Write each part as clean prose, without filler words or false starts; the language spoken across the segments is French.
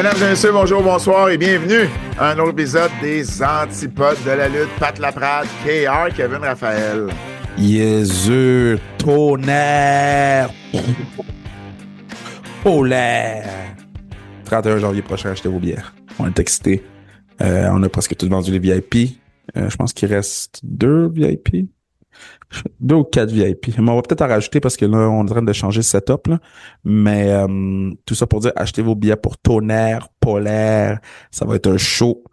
Mesdames et messieurs, bonjour, bonsoir et bienvenue à un autre épisode des Antipodes de la lutte. Pat Laprade, KR, Kevin Raphaël. Yézur, tonnerre, polaire. 31 janvier prochain, achetez vos billets. On est excités. On a presque tous vendu les VIP. Je pense qu'il reste 2 VIP. 2 ou 4 VIP. Mais on va peut-être en rajouter parce que là, on est en train de changer le setup, là. Mais tout ça pour dire, achetez vos billets pour Tonnerre, Polaire. Ça va être un show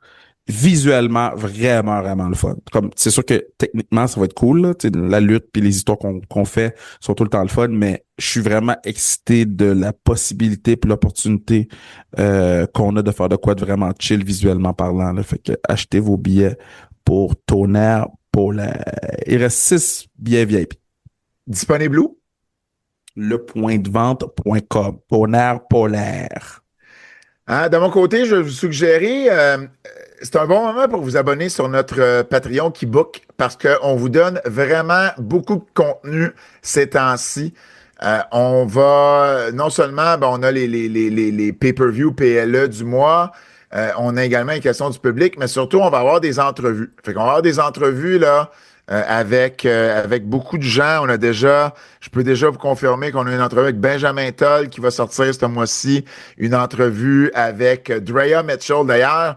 visuellement vraiment, vraiment le fun. Comme, c'est sûr que techniquement, ça va être cool, là. T'sais, la lutte puis les histoires qu'on fait sont tout le temps le fun, mais je suis vraiment excité de la possibilité puis l'opportunité qu'on a de faire de quoi de vraiment chill visuellement parlant, là. Fait que achetez vos billets pour Tonnerre, Polaire. Il reste 6 billets VIP. Disponible où? Lepointdevente.com. Tonnerre, Polaire. De mon côté, je vais vous suggérer, c'est un bon moment pour vous abonner sur notre Patreon Keybook parce qu'on vous donne vraiment beaucoup de contenu ces temps-ci. On va, non seulement, on a les pay-per-view PLE du mois, on a également les questions du public, mais surtout, on va avoir des entrevues. Fait qu'on va avoir des entrevues, là, avec beaucoup de gens. Je peux déjà vous confirmer qu'on a une entrevue avec Benjamin Toll qui va sortir ce mois-ci, une entrevue avec Drea Mitchell. D'ailleurs,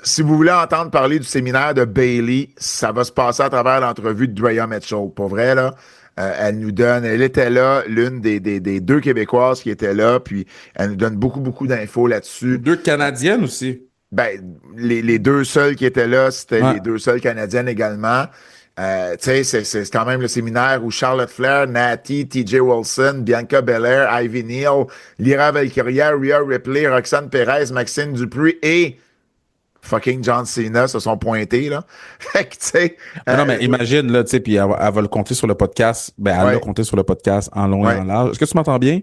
si vous voulez entendre parler du séminaire de Bayley, ça va se passer à travers l'entrevue de Drea Mitchell. Pour vrai, là, elle était là, l'une des 2 Québécoises qui étaient là, puis elle nous donne beaucoup d'infos là-dessus. 2 Canadiennes aussi. Les 2 seules qui étaient là, c'était Ouais. les 2 seules Canadiennes également. Tu sais, c'est quand même le séminaire où Charlotte Flair, Natty, TJ Wilson, Bianca Belair, Ivy Neal, Lyra Valkyria, Rhea Ripley, Roxanne Perez, Maxine Dupree et fucking John Cena se sont pointés, là. Fait que, tu sais... Non, mais imagine, là, tu sais, puis elle va le compter sur le podcast. Elle l'a compté sur le podcast en long et en large. Est-ce que tu m'entends bien?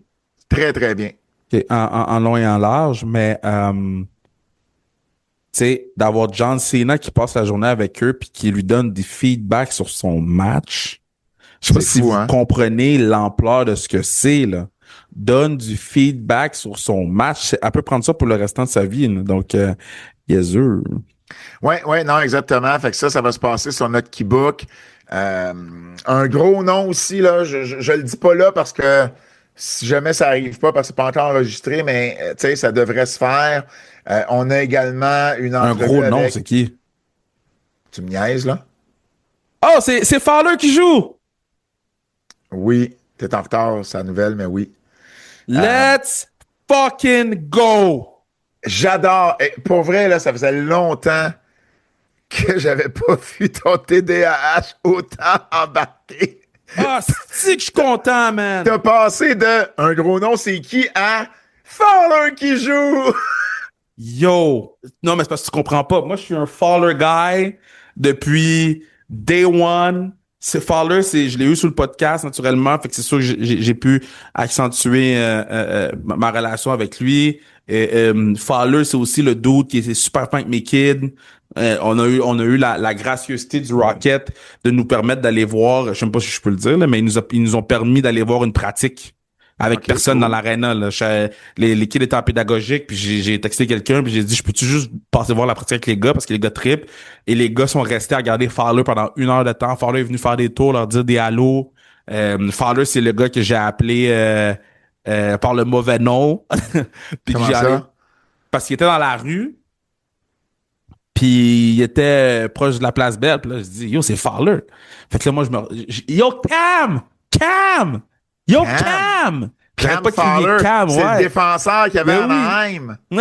Très, très bien. Okay. En long et en large, mais... tu sais, d'avoir John Cena qui passe la journée avec eux puis qui lui donne des feedbacks sur son match. Je sais pas si vous comprenez l'ampleur de ce que c'est, là. Donne du feedback sur son match. Elle peut prendre ça pour le restant de sa vie, là. Donc, yézur. Ouais, non, exactement. Fait que ça va se passer sur notre Keybook. Un gros nom aussi, là, je le dis pas là parce que si jamais ça arrive pas, parce que c'est pas encore enregistré, mais tu sais, ça devrait se faire. On a également une entrevue. Un gros nom, avec... c'est qui? Tu me niaises, là? Oh, c'est Fowler qui joue! Oui, t'es en retard, c'est la nouvelle, mais oui. Let's fucking go! J'adore. Et pour vrai, là, ça faisait longtemps que j'avais pas vu ton TDAH autant embarqué. Ah, c'est que je suis content, man! T'as passé de un gros nom, c'est qui à Fowler qui joue? Yo! Non, mais c'est parce que tu comprends pas. Moi, je suis un Fowler guy depuis day one. Fowler, je l'ai eu sur le podcast, naturellement. Fait que c'est sûr que j'ai pu accentuer ma relation avec lui. Fowler, c'est aussi le dude qui était super fin avec mes kids. On a eu la gracieuseté du Rocket de nous permettre d'aller voir, je sais pas si je peux le dire, là, mais ils nous ont permis d'aller voir une pratique avec personne dans l'aréna. Les kids étaient en pédagogique, puis j'ai texté quelqu'un, puis j'ai dit, je peux-tu juste passer voir la pratique avec les gars, parce que les gars trippent. Et les gars sont restés à regarder Fowler pendant 1 heure de temps. Fowler est venu faire des tours, leur dire des allos. Fowler, c'est le gars que j'ai appelé par le mauvais nom. Puis Comment ça? Parce qu'il était dans la rue, puis il était proche de la place Belle. Puis là, je dis, yo, c'est Fowler. Fait que là, moi, yo, Cam! Yo, Cam! Cam Fowler, c'est le défenseur qu'il y avait à Anaheim. Puis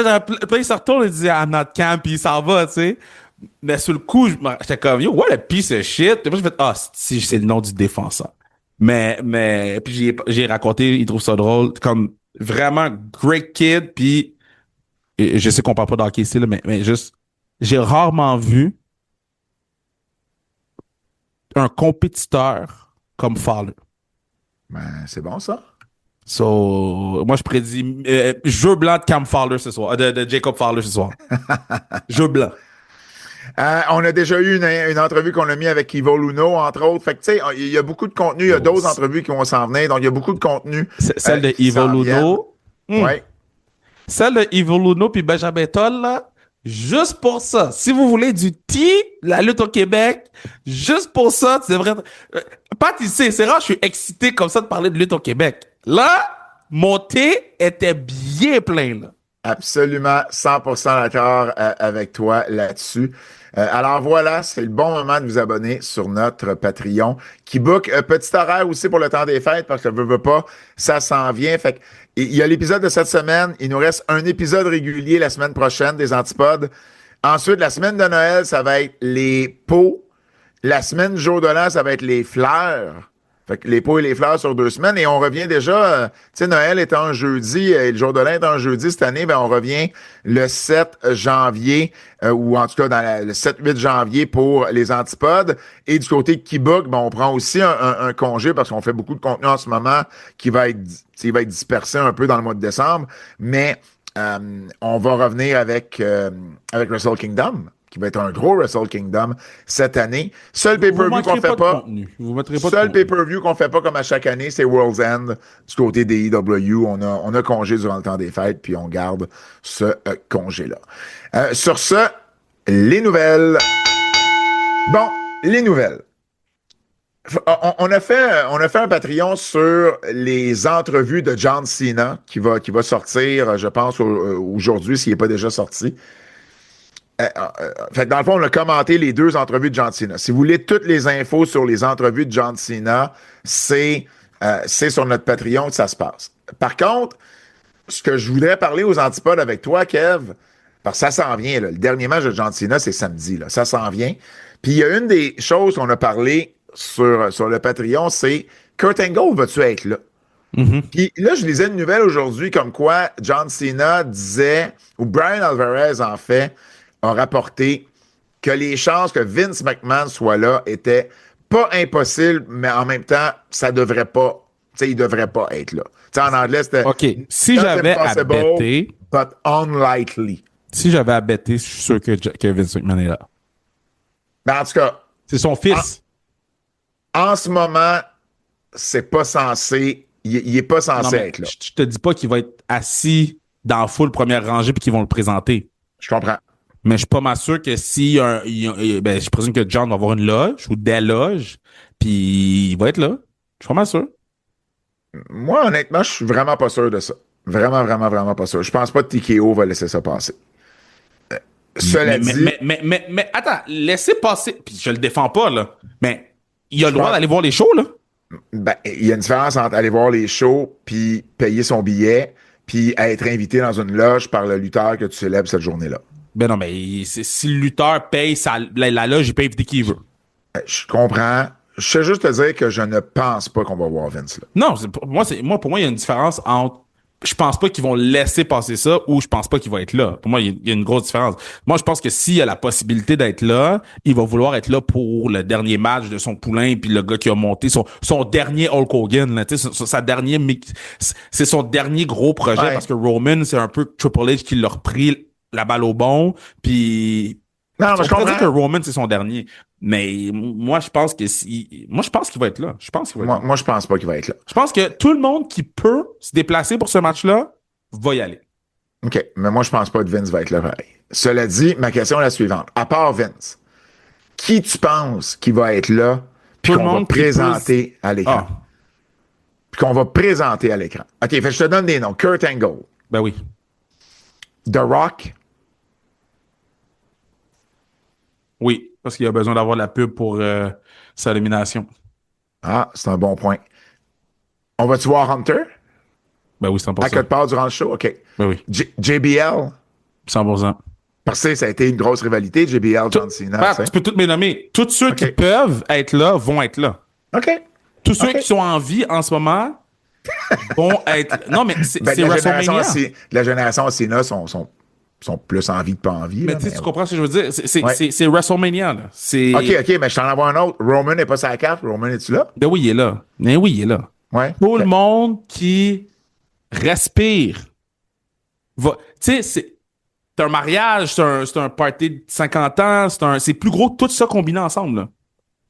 il se retourne et dit, I'm not Cam, puis il s'en va, tu sais. Mais sur le coup, j'étais comme, yo, what a piece of shit. Puis moi, j'ai fait, c'est le nom du défenseur. Mais, puis j'ai raconté, il trouve ça drôle, comme vraiment great kid, puis je sais qu'on parle pas d'hockey ici, là, mais juste, j'ai rarement vu un compétiteur comme Fowler. C'est bon, ça. So, moi, je prédis jeu blanc de Cam Fowler ce soir, de Jacob Fowler ce soir. Jeu blanc. On a déjà eu une entrevue qu'on a mis avec Ivo Luno, entre autres. Fait que, tu sais, il y a beaucoup de contenu. Il y a d'autres entrevues qui vont s'en venir. Donc, il y a beaucoup de contenu. Celle de Ivo Luno. Ouais. celle de Evil Uno puis Benjamin Toll, là, juste pour ça. Si vous voulez du thé, la lutte au Québec, juste pour ça, tu devrais... Pat, il sait, c'est rare, je suis excité comme ça de parler de lutte au Québec. Là, mon thé était bien plein, là. Absolument 100% d'accord avec toi là-dessus. Alors voilà, c'est le bon moment de vous abonner sur notre Patreon qui book petit horaire aussi pour le temps des fêtes parce que veut pas, ça s'en vient. Fait que, il y a l'épisode de cette semaine. Il nous reste un épisode régulier la semaine prochaine des Antipodes. Ensuite, la semaine de Noël, ça va être les pots. La semaine du jour de l'an, ça va être les fleurs. Fait que les pots et les fleurs sur 2 semaines. Et on revient déjà, tu sais, Noël est un jeudi et le jour de l'an est un jeudi cette année, ben on revient le 7 janvier, ou en tout cas le 7-8 janvier pour les Antipodes. Et du côté de Keybook, ben on prend aussi un congé parce qu'on fait beaucoup de contenu en ce moment qui va être dispersé un peu dans le mois de décembre. Mais on va revenir avec Wrestle Kingdom, qui va être un gros Wrestle Kingdom cette année. Seul pay-per-view qu'on fait pas. Seul pay-per-view qu'on fait pas comme à chaque année, c'est World's End du côté des EW. On a congé durant le temps des fêtes, puis on garde ce congé-là. Sur ce, les nouvelles. Bon, les nouvelles. On a fait un Patreon sur les entrevues de John Cena qui va sortir, je pense, aujourd'hui, s'il n'est pas déjà sorti. Fait que dans le fond, on a commenté les 2 entrevues de John Cena. Si vous voulez toutes les infos sur les entrevues de John Cena, c'est sur notre Patreon que ça se passe. Par contre, ce que je voudrais parler aux Antipodes avec toi, Kev, parce que ça s'en vient, là. Le dernier match de John Cena, c'est samedi, là. Ça s'en vient. Puis il y a une des choses qu'on a parlé sur le Patreon, c'est Kurt Angle, va-tu être là? Mm-hmm. Puis là, je lisais une nouvelle aujourd'hui comme quoi John Cena disait, ou Brian Alvarez en fait, a rapporté que les chances que Vince McMahon soit là étaient pas impossibles, mais en même temps, ça devrait pas, tu sais, il devrait pas être là. Tu sais, en anglais, c'était OK. Si j'avais à bêter, but unlikely. Si j'avais à bêter, je suis sûr que Vince McMahon est là. Mais en tout cas, c'est son fils. En ce moment, c'est pas censé, il est pas censé être là. Je te dis pas qu'il va être assis dans la foule première rangée puis qu'ils vont le présenter. Je comprends. Mais je suis pas mal sûr que si ben, je présume que John va avoir une loge ou des loges, puis il va être là. Je suis pas mal sûr. Moi, honnêtement, je suis vraiment pas sûr de ça. Vraiment, vraiment, vraiment pas sûr. Je pense pas que TKO va laisser ça passer. Cela dit... Mais attends, laissez passer... Puis je le défends pas, là. Mais il a le droit d'aller voir les shows, là. Ben, il y a une différence entre aller voir les shows puis payer son billet puis être invité dans une loge par le lutteur que tu célèbres cette journée-là. Ben non, mais si le lutteur paye la loge, il peut inviter qui il veut. Je comprends. Je sais juste te dire que je ne pense pas qu'on va voir Vince là. Non, pour moi, il y a une différence entre je pense pas qu'ils vont laisser passer ça ou je pense pas qu'il va être là. Pour moi, il y a une grosse différence. Moi, je pense que s'il y a la possibilité d'être là, il va vouloir être là pour le dernier match de son poulain puis le gars qui a monté son dernier Hulk Hogan, là, tu sais, c'est son dernier gros projet parce que Roman, c'est un peu Triple H qui l'a repris la balle au bon, puis non, mais je comprends dire que Roman, c'est son dernier. Mais moi, je pense qu'il va être là. Je pense qu'il va être là. Moi, je pense pas qu'il va être là. Je pense que tout le monde qui peut se déplacer pour ce match-là va y aller. OK. Mais moi, je pense pas que Vince va être là pareil. Cela dit, ma question est la suivante. À part Vince, qui tu penses qui va être là puis qu'on va présenter à l'écran? Puis qu'on va présenter à l'écran. OK, fait, je te donne des noms. Kurt Angle. Ben oui. The Rock. Oui, parce qu'il a besoin d'avoir la pub pour sa élimination. Ah, c'est un bon point. On va-tu voir Hunter? Ben oui, 100%. À quelque part durant le show? OK. Ben oui. JBL? 100%. Parce que ça a été une grosse rivalité, JBL, John Cena. Tu peux toutes me nommer. Tous ceux qui peuvent être là vont être là. OK. Tous ceux qui sont en vie en ce moment vont être... Non, mais c'est WrestleMania. La génération Cena sont plus en vie que pas en vie. Mais tu comprends ce que je veux dire? C'est WrestleMania, là. OK, mais je t'en envoie un autre. Roman n'est pas sa carte. Roman, es-tu là? Ben oui, il est là. Ben oui, il est là. Ouais. Tout le monde qui respire va... Tu sais, c'est un mariage, c'est un party de 50 ans, c'est plus gros que tout ça combiné ensemble, là.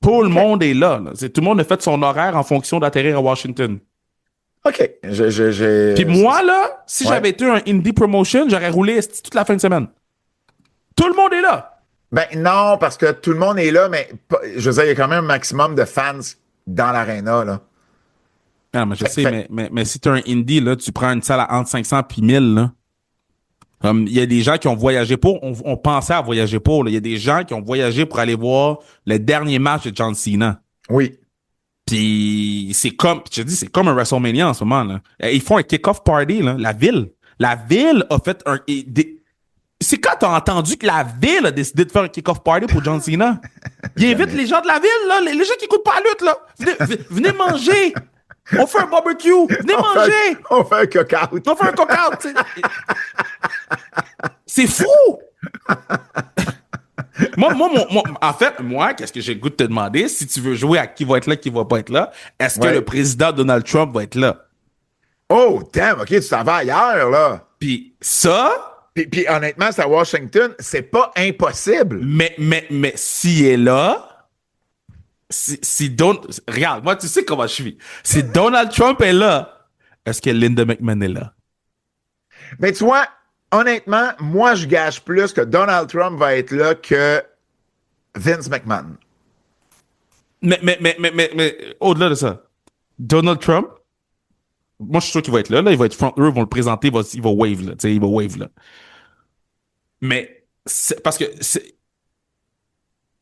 Tout le monde est là. Tout le monde a fait son horaire en fonction d'atterrir à Washington. OK. Puis moi, là, si Ouais. j'avais été un indie promotion, j'aurais roulé toute la fin de semaine. Tout le monde est là. Ben non, parce que tout le monde est là, mais je veux dire, il y a quand même un maximum de fans dans l'aréna, là. Non, mais je sais, Fait- mais si t'es un indie, là, tu prends une salle à entre 500 puis 1000, là. Il y a des gens qui ont voyagé on pensait à voyager pour, là. Il y a des gens qui ont voyagé pour aller voir le dernier match de John Cena. Oui. Puis je te dis, c'est comme un WrestleMania en ce moment, là. Ils font un kick-off party, là. La ville a fait c'est quand t'as entendu que la ville a décidé de faire un kick-off party pour John Cena? Il invite les gens de la ville, là, les gens qui écoutent pas la lutte, là. Venez manger. On fait un barbecue. Venez manger. On fait un cock-out. On fait un cock-out. C'est fou. En fait, qu'est-ce que j'ai le goût de te demander? Si tu veux jouer à qui va être là, qui va pas être là, est-ce que Ouais. le président Donald Trump va être là? Oh, damn, OK, tu t'en vas ailleurs, là. Puis ça, Puis honnêtement, c'est à Washington, c'est pas impossible. mais s'il est là, regarde, moi, tu sais comment je suis. Si Donald Trump est là, est-ce que Linda McMahon est là? Mais tu vois, honnêtement, moi, je gage plus que Donald Trump va être là que Vince McMahon. Mais au-delà de ça, Donald Trump, moi, je suis sûr qu'il va être là. Il va être front row, ils vont le présenter, il va wave, là. Tu sais, il va wave, là. Mais, parce que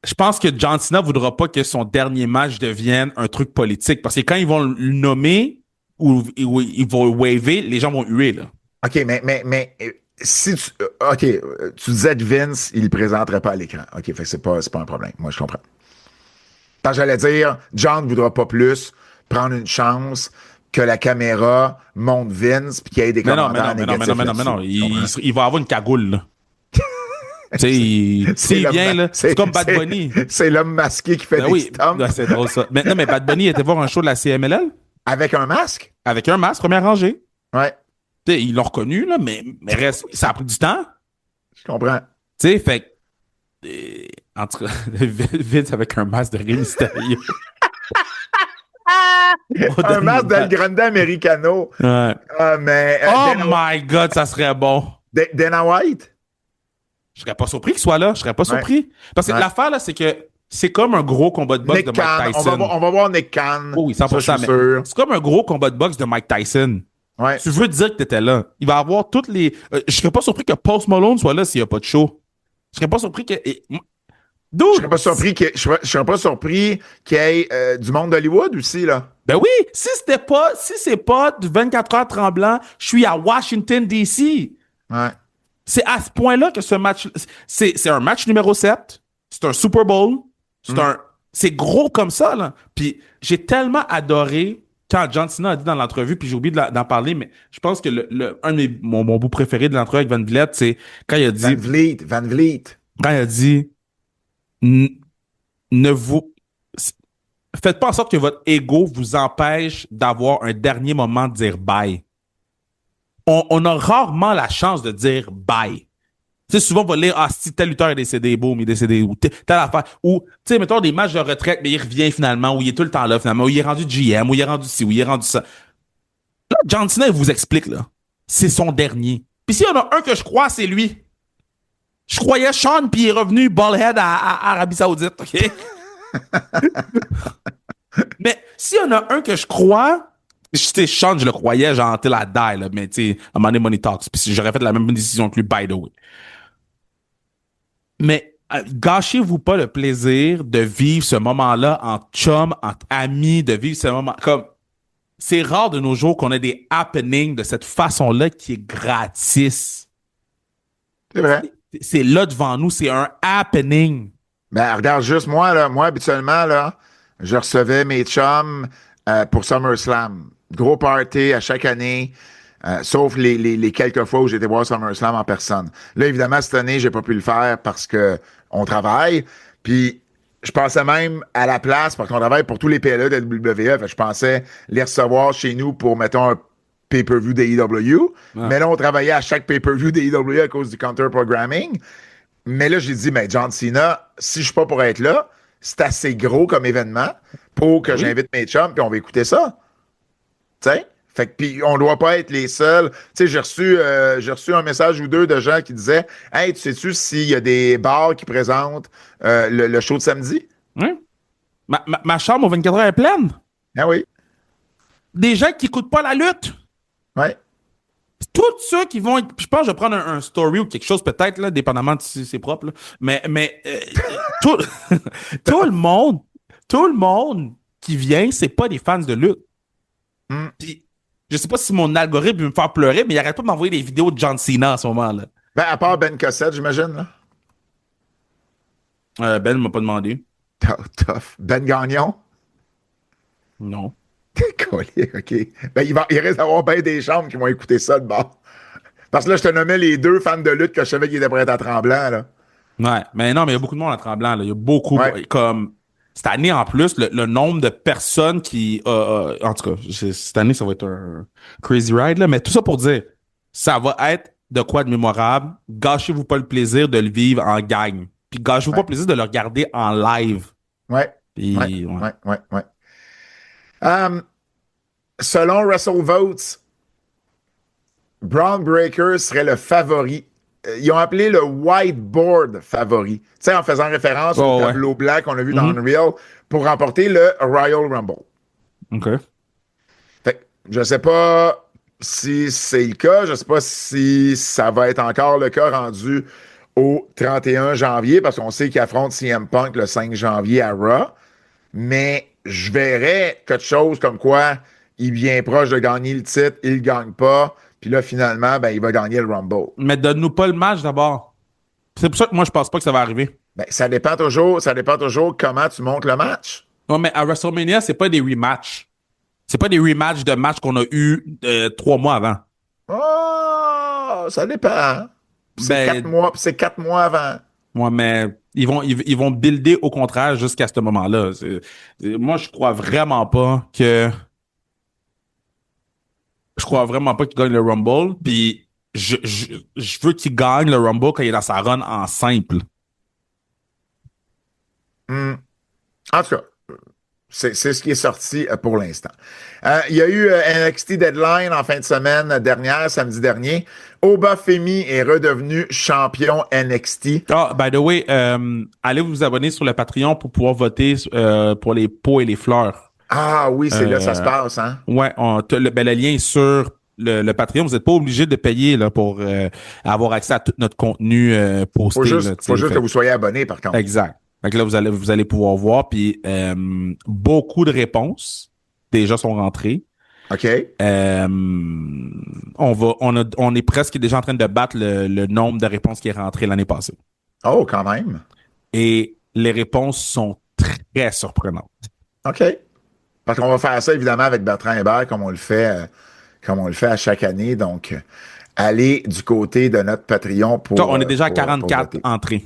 je pense que John Cena voudra pas que son dernier match devienne un truc politique. Parce que quand ils vont le nommer ou ils vont waver, les gens vont huer, là. OK, mais si tu. OK, tu disais que Vince, il le présenterait pas à l'écran. OK, fait que c'est pas un problème. Moi, je comprends. Quand j'allais dire, John ne voudra pas plus prendre une chance que la caméra monte Vince puis qu'il y ait des commentaires négatifs Mais non. là-dessus. Il va avoir une cagoule, là. Tu sais, s'il vient, là, c'est comme Bad Bunny. C'est l'homme masqué qui fait Ben des oui, stomps ouais, c'est drôle, ça. Mais Bad Bunny était voir un show de la CMLL avec un masque. avec un masque, première rangée. Ouais, Tu sais, ils l'ont reconnu, là, mais ça a pris du temps. je comprends. Tu sais, fait que, en tout cas, Vince avec un masque de Rey Mysterio. Un masque d'El Grande Americano. Ouais. Mais Oh my God, ça serait bon. Dana White? Je serais pas surpris qu'il soit là. Je serais pas surpris. Parce que Ouais. l'affaire, là, c'est que c'est comme un gros combat de boxe Nick de Mike Khan. Tyson. On va voir Nick Khan. Oh oui, 100%. Ça, je suis mais sûr. c'est comme un gros combat de boxe de Mike Tyson. Ouais. Tu veux dire que t'étais là. Il va avoir toutes les... je serais pas surpris que Post Malone soit là s'il y a pas de show. Je serais pas surpris que... Dude! Je serais pas surpris qu'il y ait du monde d'Hollywood aussi, là. Ben oui! Si c'est pas du 24 heures tremblant, je suis à Washington, D.C. Ouais. C'est à ce point-là que ce match... C'est un match numéro 7. C'est un Super Bowl. C'est gros comme ça, là. Puis j'ai tellement adoré quand John Cena a dit dans l'entrevue, puis j'ai oublié d'en parler, mais je pense que un de mon bout préféré de l'entrevue avec Van Vliet, c'est quand il a dit... Van Vliet. Quand il a dit... Ne vous... Faites pas en sorte que votre ego vous empêche d'avoir un dernier moment de dire bye. On a rarement la chance de dire bye. Tu sais, souvent, on va lire, si tel lutteur est décédé, boum, il est décédé, ou telle affaire. Ou, tu sais, mettons des matchs de retraite, mais il revient finalement, ou il est tout le temps là, finalement, ou il est rendu GM, ou il est rendu ci, ou il est rendu ça. Là, John Cena, il vous explique, là. C'est son dernier. Puis s'il y en a un que je crois, c'est lui. Je croyais Sean, puis il est revenu ballhead à Arabie Saoudite, OK? Mais s'il y en a un que je crois, tu sais, Sean, je le croyais, genre, till I die, là, mais tu sais, à un moment donné, money talks, puis j'aurais fait la même décision que lui, by the way. Mais gâchez-vous pas le plaisir de vivre ce moment-là entre chum, entre amis, de vivre ce moment comme c'est rare de nos jours qu'on ait des happenings de cette façon-là qui est gratis. C'est vrai. C'est là devant nous, c'est un happening. Ben, regarde juste moi, là. Moi, habituellement, là, je recevais mes chums pour SummerSlam. Gros party à chaque année. Sauf les quelques fois où j'étais voir SummerSlam en personne. Là, évidemment, cette année, j'ai pas pu le faire parce que on travaille. Puis, je pensais même à la place, parce qu'on travaille pour tous les PLE de WWE, fait que je pensais les recevoir chez nous pour, mettons, un pay-per-view d'AEW. Ouais. Mais là, on travaillait à chaque pay-per-view d'AEW à cause du counter-programming. Mais là, j'ai dit, mais John Cena, si je suis pas pour être là, c'est assez gros comme événement pour que j'invite mes chums puis on va écouter ça. Tu sais? Fait que, puis on doit pas être les seuls. Tu sais, j'ai reçu un message ou deux de gens qui disaient, hey, tu sais-tu s'il y a des bars qui présentent le show de samedi? Hein? Ma chambre aux 24 heures est pleine. Ah oui, Des gens qui n'écoutent pas la lutte. ouais. Tous ceux qui vont. Je pense que je vais prendre un story ou quelque chose, peut-être, là, dépendamment de si c'est propre. Là. Mais tout, tout le monde, tout le monde qui vient, c'est pas des fans de lutte. Hmm. Puis, je sais pas si mon algorithme va me faire pleurer, mais il arrête pas de m'envoyer des vidéos de John Cena à ce moment-là. Ben, à part Ben Cossette, j'imagine, là. Ben m'a pas demandé. Tough. Ben Gagnon. Non. Collier, OK. Ben, il risque d'avoir bien des chambres qui vont écouter ça de bord. Parce que là, je te nommais les deux fans de lutte que je savais qu'ils étaient prêts à Tremblant, là. Ouais, mais non, mais il y a beaucoup de monde à Tremblant. Là. Il y a beaucoup, Ouais. comme cette année en plus, le nombre de personnes qui, en tout cas, cette année ça va être un crazy ride là, mais tout ça pour dire, ça va être de quoi de mémorable. Gâchez-vous pas le plaisir de le vivre en gang, puis gâchez-vous pas Ouais. le plaisir de le regarder en live. Ouais. Ouais. Puis ouais. Ouais. Ouais. Ouais. Um, Selon Russell Votes, Braun Breaker serait le favori. Ils ont appelé le whiteboard favori. Tu sais, en faisant référence au Oh ouais. tableau blanc qu'on a vu dans Mhm. Unreal pour remporter le Royal Rumble. OK. Fait que je sais pas si c'est le cas. Je sais pas si ça va être encore le cas rendu au 31 janvier parce qu'on sait qu'il affronte CM Punk le 5 janvier à Raw. Mais je verrais quelque chose comme quoi il vient proche de gagner le titre, il le gagne pas. Puis là, finalement, ben, il va gagner le Rumble. Mais donne-nous pas le match d'abord. C'est pour ça que moi je pense pas que ça va arriver. Ben, ça dépend toujours comment tu montes le match. Non, mais à WrestleMania, c'est pas des rematchs. C'est pas des rematchs de matchs qu'on a eu 3 mois avant. Oh, ça dépend. Ben, C'est 4 mois avant. moi, mais ils vont builder au contraire jusqu'à ce moment-là. Moi, je crois vraiment pas qu'il gagne le Rumble. Puis je veux qu'il gagne le Rumble quand il est dans sa run en simple. Hmm. En tout cas, c'est ce qui est sorti pour l'instant. Il y a eu NXT Deadline en fin de semaine dernière, samedi dernier. Oba Femi est redevenu champion NXT. Ah, by the way, allez vous abonner sur le Patreon pour pouvoir voter pour les pots et les fleurs. Ah oui, c'est là que ça se Euh, passe, hein? Ouais, le lien est sur le Patreon. Vous n'êtes pas obligé de payer là, pour avoir accès à tout notre contenu posté. Là, Faut juste que fait, vous soyez abonné, par contre. exact. Fait que là, vous allez pouvoir voir. Puis beaucoup de réponses déjà sont rentrées. OK? On est presque déjà en train de battre le nombre de réponses qui est rentré l'année passée. Oh, quand même. Et les réponses sont très surprenantes. OK. Parce qu'on va faire ça, évidemment, avec Bertrand Hébert, comme on le fait à chaque année. Donc, allez du côté de notre Patreon Donc, on est déjà à pour 44 voter. entrées.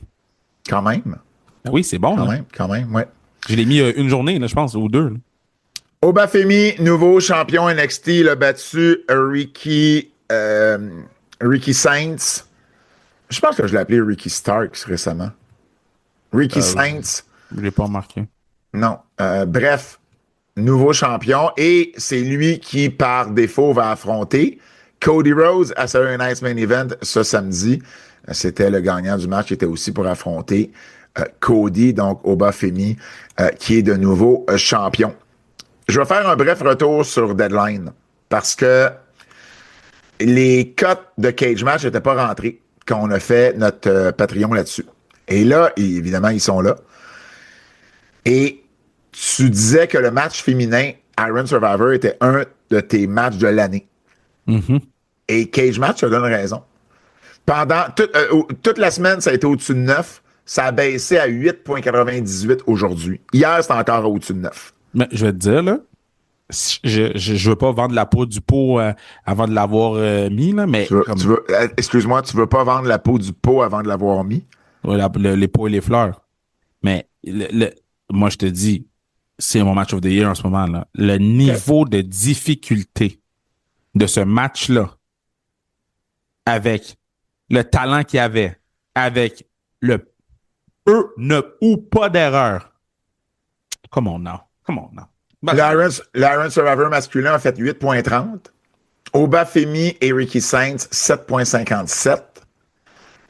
Quand même. Ben oui, c'est bon. Là. Quand même, ouais. Je l'ai mis une journée, là, je pense, ou deux. Là. Obafemi, nouveau champion NXT, il a battu Ricky Saints. Je pense que je l'ai appelé Ricky Starks récemment. Ricky Saints, Je l'ai pas remarqué. non. Bref, nouveau champion. Et c'est lui qui, par défaut, va affronter Cody Rhodes à Saturday Night's Main Event ce samedi. C'était le gagnant du match, qui était aussi pour affronter Cody, donc Obafemi, qui est de nouveau champion. Je vais faire un bref retour sur Deadline parce que les cotes de cage match n'étaient pas rentrées quand on a fait notre Patreon là-dessus. Et là, évidemment, ils sont là. Et tu disais que le match féminin Iron Survivor était un de tes matchs de l'année. Mm-hmm. Et cage match te donne raison. Pendant toute la semaine, ça a été au-dessus de 9. Ça a baissé à 8,98 aujourd'hui. Hier, c'était encore au-dessus de 9. Mais je vais te dire, là, je veux pas vendre la peau du pot avant de l'avoir mis, là, mais Excuse-moi, tu veux pas vendre la peau du pot avant de l'avoir mis? Les pots et les fleurs. Mais moi, je te dis, c'est mon match of the year en ce moment, là. Le niveau de difficulté de ce match-là, avec le talent qu'il y avait, avec le peu ou pas d'erreur. Come on now. Ben, L'Iron Survivor masculin a fait 8,30. Obafemi et Ricky Sainz, 7,57.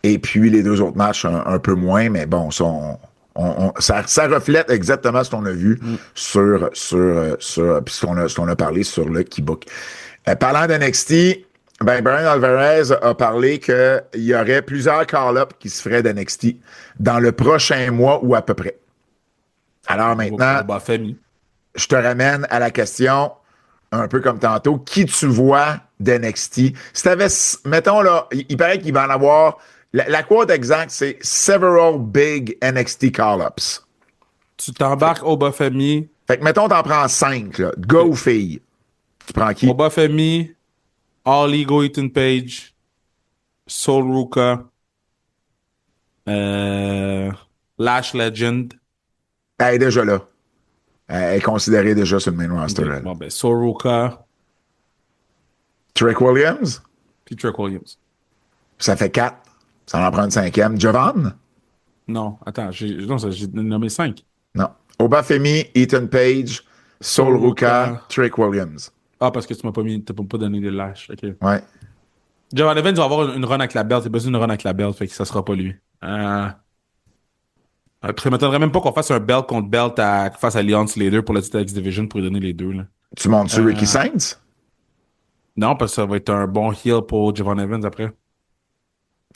Et puis, les deux autres matchs, un peu moins, mais bon, ça reflète exactement ce qu'on a vu sur puis ce qu'on a parlé sur le Keybook. Parlant d'NXT, ben, Brian Alvarez a parlé qu'il y aurait plusieurs call-ups qui se feraient d'NXT dans le prochain mois ou à peu près. Alors maintenant, Obafemi. je te ramène à la question, un peu comme tantôt, qui tu vois d'NXT? Si t'avais, mettons là, il paraît qu'il va en avoir, la quote exacte, c'est several big NXT call-ups. Tu t'embarques Obafemi. Fait que mettons, t'en prends 5, là, gars ou filles. Tu prends qui? Obafemi, All Ego Ethan Page, Sol Ruka, Lash Legend. Elle est déjà là. Elle est considérée déjà sur le main roster. Okay. Bon, ben, Sol Ruka, Trick Williams, puis Trick Williams. ça fait 4. Ça en prend une 5e. Jovan? Non, attends, j'ai nommé 5. Non. Obafemi, Ethan Page, Sol Ruka, Trick Williams. Ah, parce que tu m'as pas donné de Lash. OK. Ouais. Javon Evans va avoir une run avec la belt. Il a besoin d'une run avec la belt, fait que ça sera pas lui. Ça m'étonnerait même pas qu'on fasse un belt contre belt face à Leon Slater pour le titre X Division pour lui donner les deux, là. Tu montes sur Ricky Sainz? Non, parce que ça va être un bon heel pour Javon Evans après.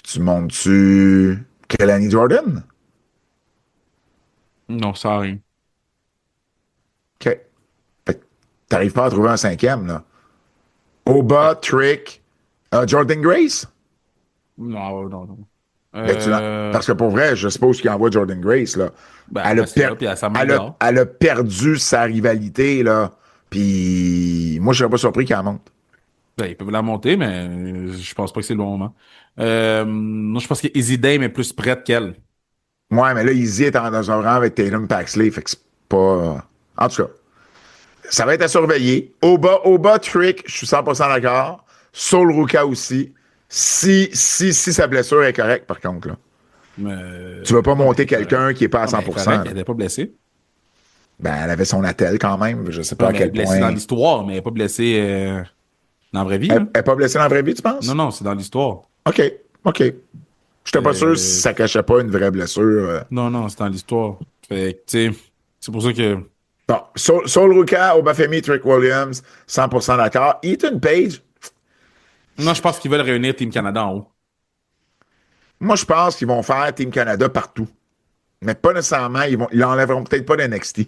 Tu montes-tu Kelani Jordan? Non, ça a rien. OK. Fait que t'arrives pas à trouver un 5e, là. Oba, Trick, Jordan Grace? Non, non, non. Ben, parce que pour vrai, je suppose qu'il envoie Jordan Grace, là. Ben, Elle a, là, puis elle a perdu sa rivalité, là. Puis moi, je serais pas surpris qu'elle monte. Ben, ils peuvent la monter, mais je pense pas que c'est le bon moment. Moi, je pense que Easy Dame est plus prête qu'elle. Ouais, mais là, Izzy est dans un rang avec Tatum Paxley, fait que c'est pas... En tout cas, ça va être à surveiller. Oba, Trick, je suis 100% d'accord. Sol Ruka aussi. Si sa blessure est correcte, par contre, là. Tu vas pas monter quelqu'un qui est pas à 100%. Elle n'était pas blessée. Ben, elle avait son attel quand même. Je sais pas à quel blessée point. dans l'histoire, mais elle n'est pas blessée dans la vraie vie. Elle Hein. est pas blessée dans la vraie vie, tu penses? Non, non, c'est dans l'histoire. OK. J'étais pas sûr si ça cachait pas une vraie blessure. Non, non, c'est dans l'histoire. Fait que, tu sais, c'est pour ça que... Bon, Sol Ruka, Obafemi, Trick Williams, 100% d'accord. Ethan Page, Non, je pense qu'ils veulent réunir Team Canada en haut. moi, je pense qu'ils vont faire Team Canada partout. Mais pas nécessairement, ils enlèveront peut-être pas d'NXT,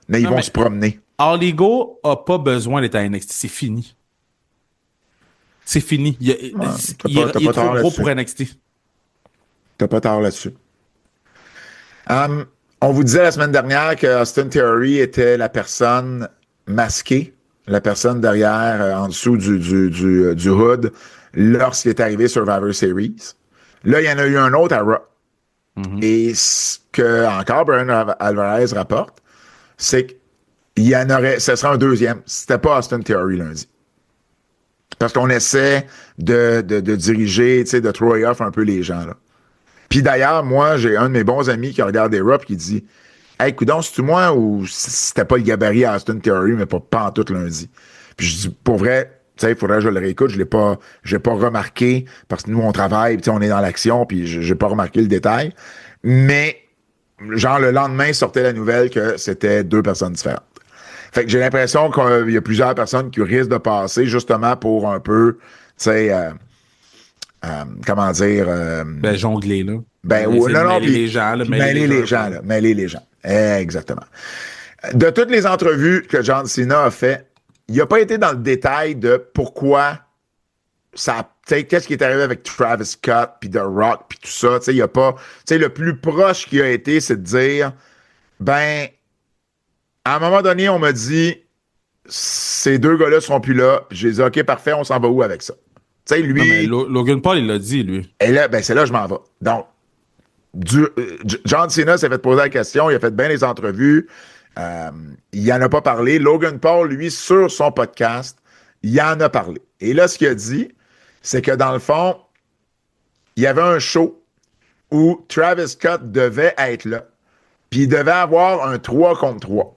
mais ils vont se promener. All Ego a pas besoin d'être à NXT, c'est fini. C'est fini. Il est trop gros pour NXT. T'as pas tort là-dessus. On vous disait la semaine dernière que Austin Theory était la personne masquée, la personne derrière, en dessous du hood, lorsqu'il est arrivé Survivor Series. Là, il y en a eu un autre à Raw. Et ce que encore Brian Alvarez rapporte, c'est qu'il y en aurait, ce serait un deuxième. C'était pas Austin Theory lundi. Parce qu'on essaie de diriger, tu sais, de throw off un peu les gens, là. Puis d'ailleurs, moi, j'ai un de mes bons amis qui regarde des Raw qui dit Hey, coudonc, c'est-tu moi ou c'était pas le gabarit à Austin Theory, mais pas en tout lundi? Puis je dis, pour vrai, tu sais, il faudrait que je le réécoute. Je l'ai pas remarqué parce que nous, on travaille, on est dans l'action, puis j'ai pas remarqué le détail. Mais, genre, le lendemain, sortait la nouvelle que c'était deux personnes différentes. Fait que j'ai l'impression qu'il y a plusieurs personnes qui risquent de passer justement pour un peu, tu sais, comment dire... ben, jongler, là. Ben, oui, non, mêler les gens, là. Mêler les gens, là. Mêler les gens. Exactement. De toutes les entrevues que John Cena a fait, il n'a pas été dans le détail de pourquoi ça, tu sais, qu'est-ce qui est arrivé avec Travis Scott, puis The Rock, puis tout ça. Tu sais, il n'y a pas... Tu sais, le plus proche qu'il a été, c'est de dire, ben, à un moment donné, on m'a dit, ces deux gars-là seront plus là. J'ai dit, OK, parfait, on s'en va où avec ça? Tu sais, lui... Non, mais Logan Paul, il l'a dit, lui. Et là, ben, c'est là que je m'en vais. Donc, John Cena s'est fait poser la question, il a fait bien les entrevues, il en a pas parlé. Logan Paul, lui, sur son podcast, il en a parlé. Et là, ce qu'il a dit, c'est que dans le fond, il y avait un show où Travis Scott devait être là, puis il devait avoir un 3 contre 3.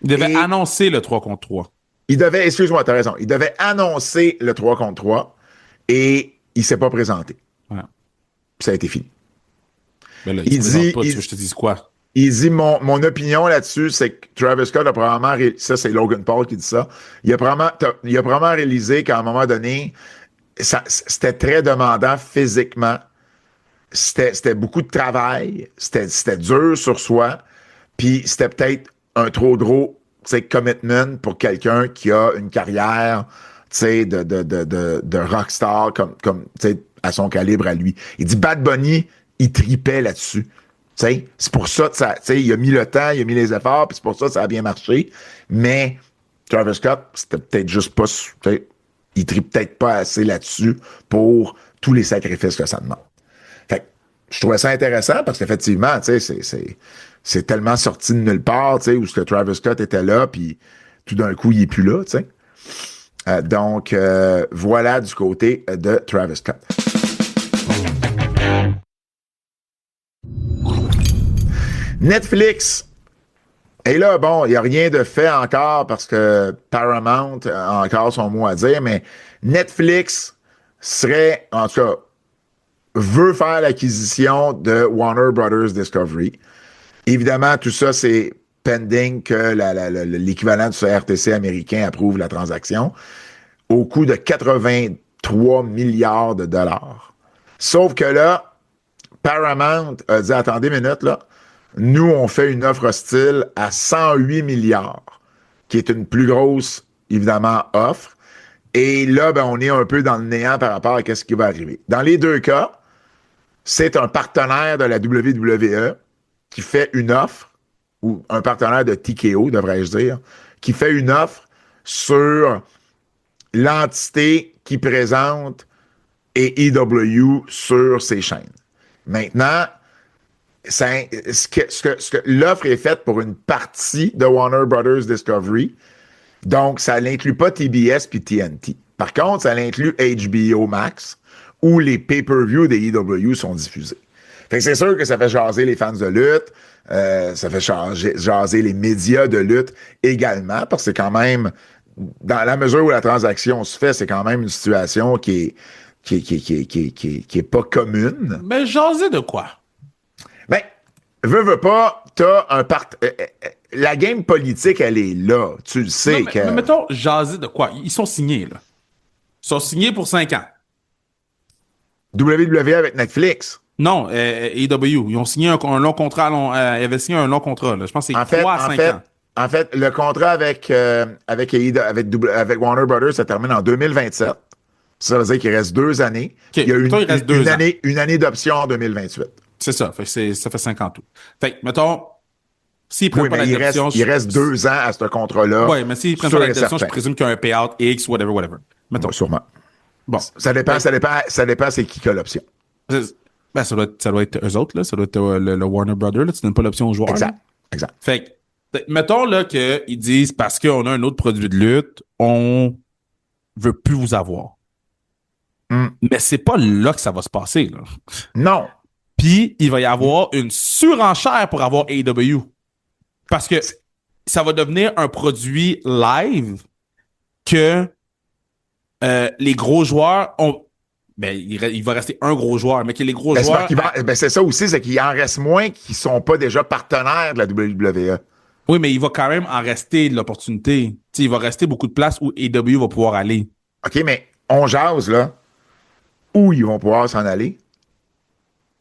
Il devait Et annoncer le 3 contre 3. excuse-moi, t'as raison, il devait annoncer le 3 contre 3 et il s'est pas présenté. Ouais. Puis ça a été fini. Ben là, il se Il présente dit, pas, tu il, veux que je te dise quoi? il dit mon opinion là-dessus, c'est que Travis Scott a probablement, ça c'est Logan Paul qui dit ça, il a probablement réalisé qu'à un moment donné, c'était très demandant physiquement, c'était beaucoup de travail, c'était dur sur soi, puis c'était peut-être un trop gros commitment pour quelqu'un qui a une carrière de rockstar comme à son calibre à lui. Il dit Bad Bunny, il tripait là-dessus. C'est pour ça que il a mis le temps, il a mis les efforts, puis c'est pour ça que ça a bien marché. Mais Travis Scott, c'était peut-être juste pas. Il tripe peut-être pas assez là-dessus pour tous les sacrifices que ça demande. Fait que je trouvais ça intéressant parce qu'effectivement, c'est tellement sorti de nulle part, où ce que Travis Scott était là, puis tout d'un coup, il est plus là, donc, voilà du côté de Travis Scott. Netflix. Et là, bon, il n'y a rien de fait encore parce que Paramount a encore son mot à dire, mais Netflix serait, en tout cas, veut faire l'acquisition de Warner Brothers Discovery. Évidemment, tout ça, c'est pending que l'équivalent du RTC américain approuve la transaction au coût de 83 milliards de dollars. Sauf que là, Paramount a dit, attendez une minute, là, nous, on fait une offre hostile à 108 milliards, qui est une plus grosse, évidemment, offre. Et là, ben, on est un peu dans le néant par rapport à ce qui va arriver. Dans les deux cas, c'est un partenaire de la WWE qui fait une offre, ou un partenaire de TKO, devrais-je dire, qui fait une offre sur l'entité qui présente AEW sur ses chaînes. Maintenant, l'offre est faite pour une partie de Warner Brothers Discovery, donc ça n'inclut pas TBS puis TNT. Par contre, ça inclut HBO Max, où les pay-per-view des AEW sont diffusés. Fait que c'est sûr que ça fait jaser les fans de lutte, ça fait jaser les médias de lutte également, parce que c'est quand même, dans la mesure où la transaction se fait, c'est quand même une situation qui est pas commune. Mais jaser de quoi? Ben, veux pas, la game politique, elle est là. Tu le sais, Non, mais mettons, jaser de quoi? Ils sont signés, là. Ils sont signés pour 5 ans. WWE avec Netflix. Non, AEW. Ils ont signé un long contrat. Ils avaient signé un long contrat. Là. Je pense que c'est 3 à 5 ans. En fait, le contrat avec Warner Brothers se termine en 2027. Ça veut dire qu'il reste 2 années. Okay. Il y a il reste 2 ans. une année d'option en 2028. C'est ça. Ça fait 5 ans tout. Fait que, mettons, s'ils prennent pas l'adoption... Il reste 2 ans à ce contrat-là. Oui, mais s'ils prennent pas l'adoption, je présume qu'il y a un payout X, whatever. Mettons. Sûrement. Bon. Ça dépend c'est qui a l'option. Ben, ça doit être eux autres, là. Ça doit être le Warner Brothers, là. Tu donnes pas l'option aux joueurs. Exact. Fait que, mettons, là, qu'ils disent, parce qu'on a un autre produit de lutte, on veut plus vous avoir. Mais c'est pas là que ça va se passer, là. Non. Puis, il va y avoir une surenchère pour avoir AEW. Parce que ça va devenir un produit live que les gros joueurs ont... Ben, il va rester un gros joueur, mais que les gros joueurs... c'est ça aussi, c'est qu'il en reste moins qui sont pas déjà partenaires de la WWE. Oui, mais il va quand même en rester de l'opportunité. T'sais, il va rester beaucoup de places où AEW va pouvoir aller. OK, mais on jase, là. Où ils vont pouvoir s'en aller?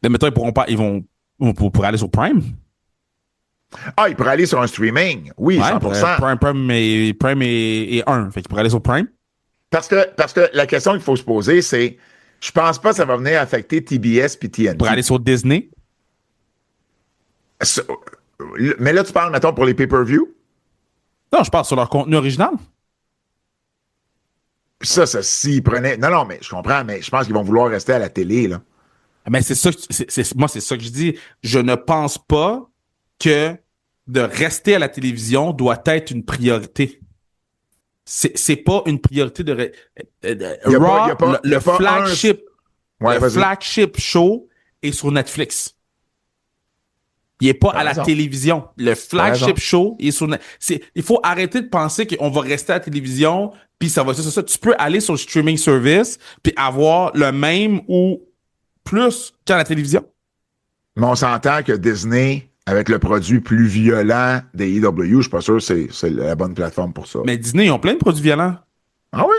Mais mettons, ils vont pour aller sur Prime. Ah, ils pourraient aller sur un streaming. Oui, ouais, 100%. Prime est 1. Fait qu'ils pourraient aller sur Prime. Parce que la question qu'il faut se poser, c'est je pense pas que ça va venir affecter TBS puis TNT. Pour aller sur Disney? Mais là, tu parles, mettons, pour les pay-per-view? Non, je parle sur leur contenu original. Ça, s'ils prenaient... Non, mais je comprends, mais je pense qu'ils vont vouloir rester à la télé, là. Mais c'est ça, moi, c'est ça que je dis. Je ne pense pas que de rester à la télévision doit être une priorité. C'est pas une priorité de Raw, le flagship show est sur Netflix. Il est pas T'as à la raison. télévision. Le raison. flagship show il est sur... il faut arrêter de penser qu'on va rester à la télévision puis ça va être ça. Tu peux aller sur le streaming service puis avoir le même ou plus qu'à la télévision. Mais on s'entend que Disney, avec le produit plus violent des EW, je suis pas sûr que c'est la bonne plateforme pour ça. Mais Disney, ils ont plein de produits violents. Ah oui?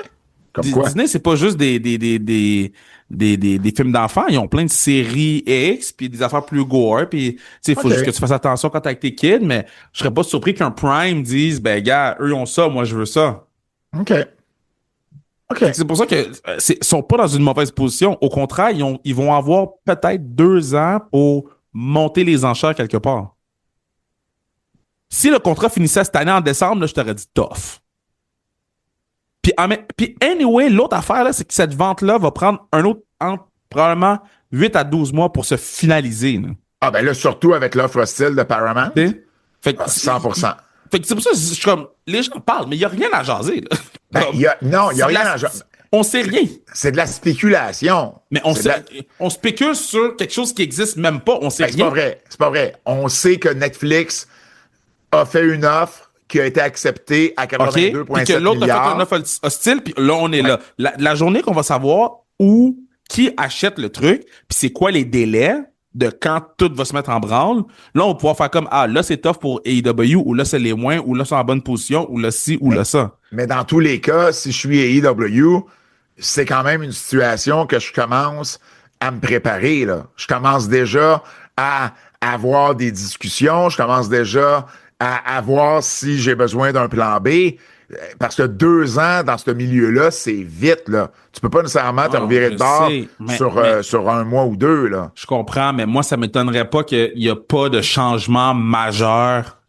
Comme quoi? Disney, c'est pas juste des films d'enfants. Ils ont plein de séries X, puis des affaires plus gore. Puis, tu sais, il faut Ok. juste que tu fasses attention quand t'es avec tes kids, mais je serais pas surpris qu'un Prime dise, ben, gars, eux ils ont ça, moi, je veux ça. OK. OK. C'est pour ça que sont pas dans une mauvaise position. Au contraire, ils vont avoir peut-être 2 ans pour monter les enchères quelque part. Si le contrat finissait cette année en décembre, là, je t'aurais dit tough. Puis anyway, l'autre affaire, là, c'est que cette vente-là va prendre probablement 8 à 12 mois pour se finaliser. Là. Ah ben là, surtout avec l'offre hostile de Paramount, T'sais? Fait que, 100%. Fait que c'est pour ça que je suis comme, les gens parlent, mais il n'y a rien à jaser. Là. Ben, Comme, non, il n'y a c'est de rien la- à... On sait rien. C'est de la spéculation. Mais on, C'est sait, de la- on spécule sur quelque chose qui existe même pas. On sait Ben, c'est rien. pas vrai. C'est pas vrai. On sait que Netflix a fait une offre qui a été acceptée à OK? Puis que 82,7 l'autre a fait milliards. un offre hostile, puis là, on est là. La journée qu'on va savoir où, qui achète le truc, puis c'est quoi les délais de quand tout va se mettre en branle, là, on va pouvoir faire comme, ah, là, c'est tough pour AEW, ou là, c'est les moins, ou là, c'est en bonne position, ou là, ci, ou là, ça. Mais dans tous les cas, si je suis AEW, c'est quand même une situation que je commence à me préparer, là. Je commence déjà à avoir des discussions. Je commence déjà à voir si j'ai besoin d'un plan B. Parce que 2 ans dans ce milieu-là, c'est vite, là. Tu peux pas nécessairement te Non, revirer je de bord sais, mais- sur un mois ou deux, là. Je comprends, mais moi, ça m'étonnerait pas qu'il y a pas de changement majeur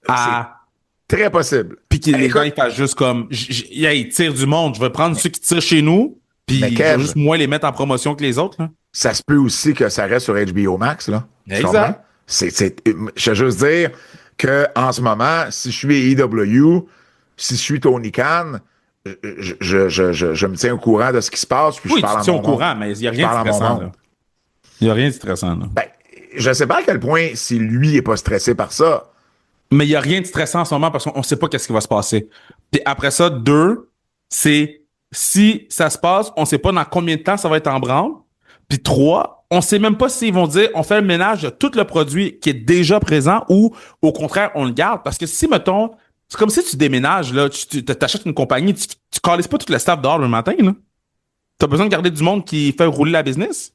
à... Très possible. Puis que les Écoute, gens, ils fassent juste comme, ils tirent du monde. Je vais prendre ceux qui tirent chez nous, puis Mais je Kev- vais juste moins les mettre en promotion que les autres. Là. ça se peut aussi que ça reste sur HBO Max, là. Tu Exact. comprends? Je veux juste dire que en ce moment, si je suis AEW, si je suis Tony Khan, je me tiens au courant de ce qui se passe, puis Oui, je parle tu à tiens mon au courant, monde. mais il n'y a Je rien de parle à mon stressant. monde. Là. Il n'y a rien de stressant. Là. Ben, je sais pas à quel point si lui est pas stressé par ça. Mais il n'y a rien de stressant en ce moment parce qu'on ne sait pas qu'est-ce qui va se passer. Puis après ça, 2, c'est si ça se passe, on ne sait pas dans combien de temps ça va être en branle. Puis 3, on ne sait même pas s'ils vont dire on fait le ménage de tout le produit qui est déjà présent ou au contraire, on le garde. Parce que si, mettons, c'est comme si tu déménages, là, tu t'achètes une compagnie, tu calisses pas tout le staff dehors le matin. Tu as besoin de garder du monde qui fait rouler la business.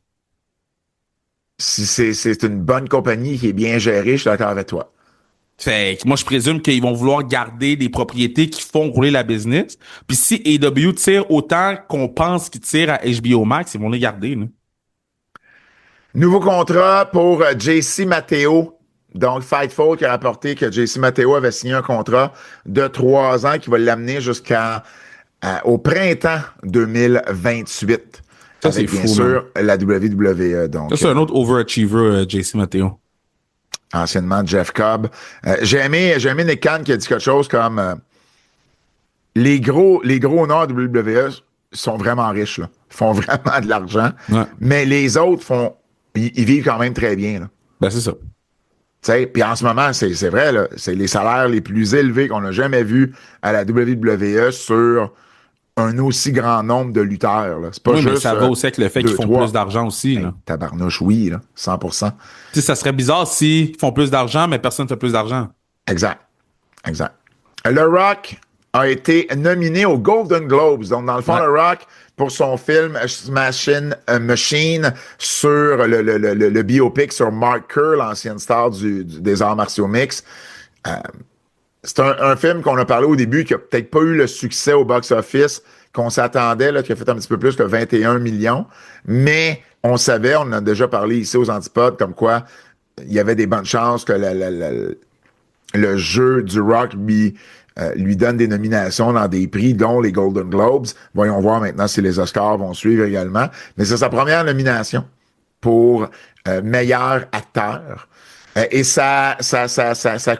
Si c'est une bonne compagnie qui est bien gérée, je suis d'accord avec toi. Fait que moi, je présume qu'ils vont vouloir garder des propriétés qui font rouler la business. Puis si AEW tire autant qu'on pense qu'ils tirent à HBO Max, ils vont les garder. Là. Nouveau contrat pour JC Matteo. Donc, Fightful qui a rapporté que JC Matteo avait signé un contrat de 3 ans qui va l'amener au printemps 2028. Ça, c'est avec, bien fou, sûr, la WWE. Donc, Ça, c'est un autre overachiever, JC Matteo. anciennement Jeff Cobb. J'ai aimé Nick Khan qui a dit quelque chose comme les gros honneurs de WWE sont vraiment riches, là. Ils font vraiment de l'argent. Ouais. Mais les autres ils vivent quand même très bien, là. Ben, c'est ça. Puis en ce moment, c'est vrai, là, c'est les salaires les plus élevés qu'on a jamais vus à la WWE sur un aussi grand nombre de lutteurs. Là. C'est pas Oui, juste, mais ça va aussi avec le fait qu'ils font 2, 3. plus d'argent aussi. Là. Tabarnouche, oui, là, 100%. Tu sais, ça serait bizarre s'ils font plus d'argent, mais personne ne fait plus d'argent. Exact. Le Rock a été nominé aux Golden Globes. Donc, dans le fond, Ouais. le Rock, pour son film Smashing Machine sur le biopic sur Mark Kerr, l'ancienne star des arts martiaux mixtes. C'est un film qu'on a parlé au début qui a peut-être pas eu le succès au box-office qu'on s'attendait, là, qui a fait un petit peu plus que 21 millions. Mais on savait, on en a déjà parlé ici aux Antipodes, comme quoi il y avait des bonnes chances que le jeu du Rock lui donne des nominations dans des prix, dont les Golden Globes. Voyons voir maintenant si les Oscars vont suivre également. Mais c'est sa première nomination pour meilleur acteur. Et sa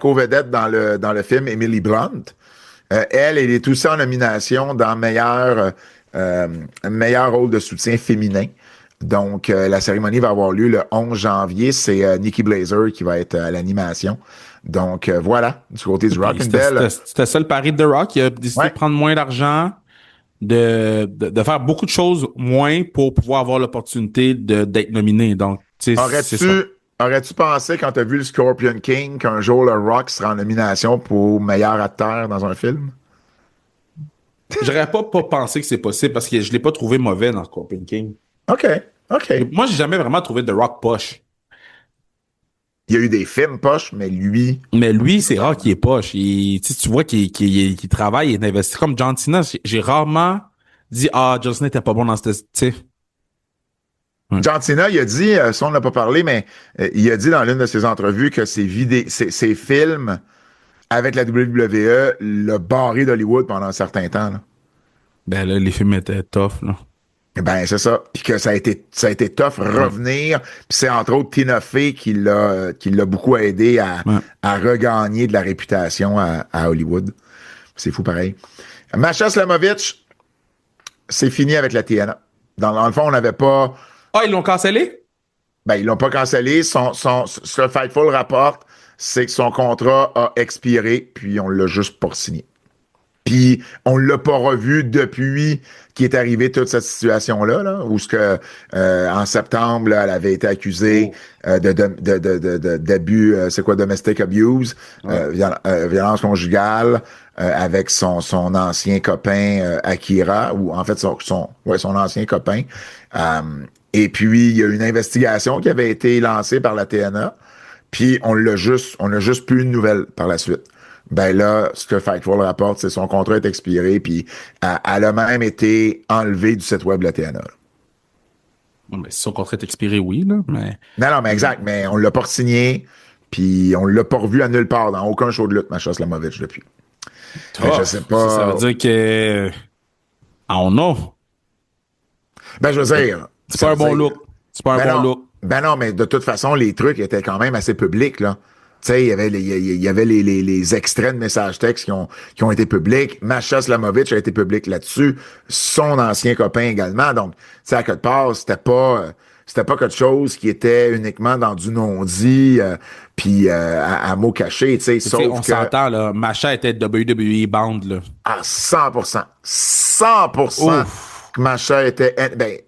co-vedette dans le film, Emily Blunt, elle est aussi en nomination dans meilleur rôle de soutien féminin Donc, la cérémonie va avoir lieu le 11 janvier. C'est Nikki Blazer qui va être à l'animation. Donc, voilà, du côté du Rock and Bell. C'était ça le pari de The Rock. Il a décidé Ouais. de prendre moins d'argent, de faire beaucoup de choses moins pour pouvoir avoir l'opportunité d'être nominé. Donc, tu sais, c'est ça. Aurais-tu pensé, quand tu as vu le Scorpion King, qu'un jour le Rock sera en nomination pour meilleur acteur dans un film? J'aurais pas pensé que c'est possible parce que je l'ai pas trouvé mauvais dans Scorpion King. OK, OK. Moi, j'ai jamais vraiment trouvé The Rock poche. Il y a eu des films poches, mais lui, Mais lui, c'est rare qu'il est poche. Tu vois qu'il travaille, il investit. Comme John Cena, j'ai rarement dit, John Cena était pas bon dans cette, tu sais. Ouais. John Cena, il a dit, ça on n'a pas parlé, mais il a dit dans l'une de ses entrevues que ses films avec la WWE l'a barré d'Hollywood pendant un certain temps, là. Ben là, les films étaient tough, là. Ben, c'est ça. Puis que ça a été tough revenir. Puis c'est entre autres Tina Fey qui l'a beaucoup aidé Ouais. à regagner de la réputation à Hollywood. C'est fou pareil. Masha Slamovich, c'est fini avec la TNA. Dans le fond, on n'avait pas. Ils l'ont cancellé? Ben, ils l'ont pas cancellé. Ce que Fightful rapporte, c'est que son contrat a expiré, puis on l'a juste pas signé. Puis on l'a pas revu depuis qu'il est arrivé toute cette situation-là, là, où en septembre, là, elle avait été accusée d'abus, c'est quoi, domestic abuse, violence conjugale, avec son ancien copain Akira, ou en fait son ancien copain. Et puis il y a une investigation qui avait été lancée par la TNA, puis on n'a juste plus une nouvelle par la suite. Ben là, ce que Fightful rapporte, c'est son contrat est expiré, puis elle a même été enlevée du site web de la TNA. Mais si son contrat est expiré, oui, là, mais. Non, mais exact, mais on l'a pas signé, puis on l'a pas revu à nulle part, dans aucun show de lutte, Masha Slamovich, depuis. Mais je sais pas. Ça veut dire que. On a. Ben, je veux dire. C'est pas un bon look. C'est pas un bon look. Ben non, mais de toute façon, les trucs étaient quand même assez publics, là. Tu sais, il y avait les extraits de messages textes qui ont été publics. Masha Slamovich a été public là-dessus. Son ancien copain également. Donc, tu sais, à quelque part, c'était pas quelque chose qui était uniquement dans du non-dit, puis à mots cachés, tu sais. Sauf on s'entend, là. Masha était WWE bound, là. À 100%. 100%. Ouf. Que Masha était,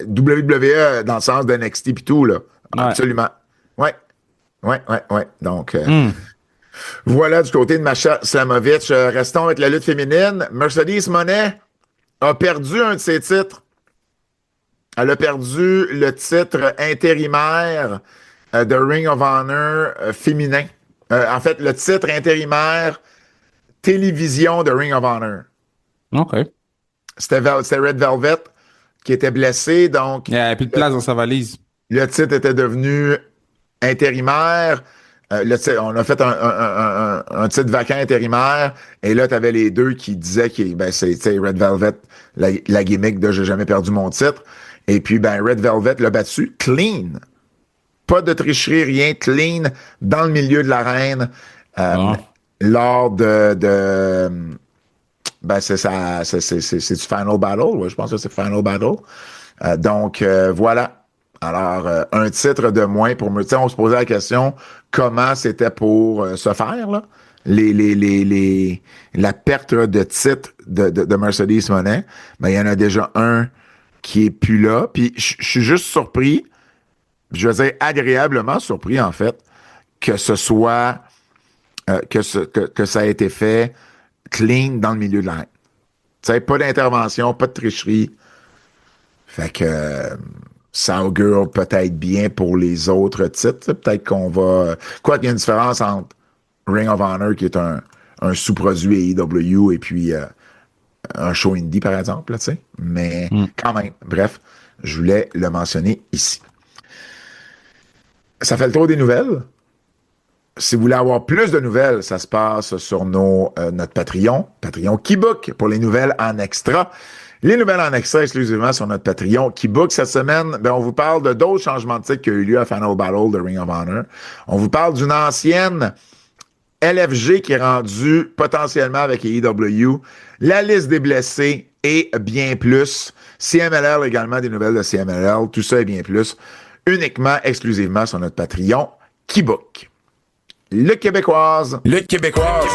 WWE dans le sens de NXT pis tout, là. Ouais. Absolument. Ouais. Donc, voilà du côté de Masha Slamovich. Restons avec la lutte féminine. Mercedes Moné a perdu un de ses titres. Elle a perdu le titre intérimaire de Ring of Honor féminin. En fait, le titre intérimaire télévision de Ring of Honor. OK. C'était Red Velvet qui était blessé, donc Il n'y avait plus de place dans sa valise. le titre était devenu intérimaire. On a fait un titre vacant intérimaire, et là, tu avais les deux qui disaient que c'est Red Velvet, la gimmick de j'ai jamais perdu mon titre. Et puis, Red Velvet l'a battu clean. Pas de tricherie, rien, clean, dans le milieu de l'arène, lors c'est du Final Battle, ouais, je pense que c'est Final Battle. Donc, voilà. Alors, un titre de moins pour me. Tu sais, on se posait la question comment c'était pour se faire, là. La perte là, de titre de Mercedes Moné. Mais il y en a déjà un qui est plus là. Puis je suis juste surpris, je veux dire agréablement surpris, en fait, que ce soit que ça a été fait clean dans le milieu de l'arène. Tu sais, pas d'intervention, pas de tricherie. Fait que ça augure peut-être bien pour les autres titres. Peut-être qu'on va. Quoi qu'il y a une différence entre Ring of Honor, qui est un sous-produit AEW, et puis un show indie, par exemple, là, tu sais. Mais quand même, bref, je voulais le mentionner ici. Ça fait le tour des nouvelles. Si vous voulez avoir plus de nouvelles, ça se passe sur notre Patreon Keybook, pour les nouvelles en extra. Les nouvelles en extra exclusivement sur notre Patreon Keybook. Cette semaine, on vous parle de d'autres changements de titre qui ont eu lieu à Final Battle de Ring of Honor. On vous parle d'une ancienne LFG qui est rendue potentiellement avec AEW. La liste des blessés et bien plus. CMLL également, des nouvelles de CMLL, tout ça et bien plus, uniquement, exclusivement sur notre Patreon qui book. Le Québécoise. Le Québécoise.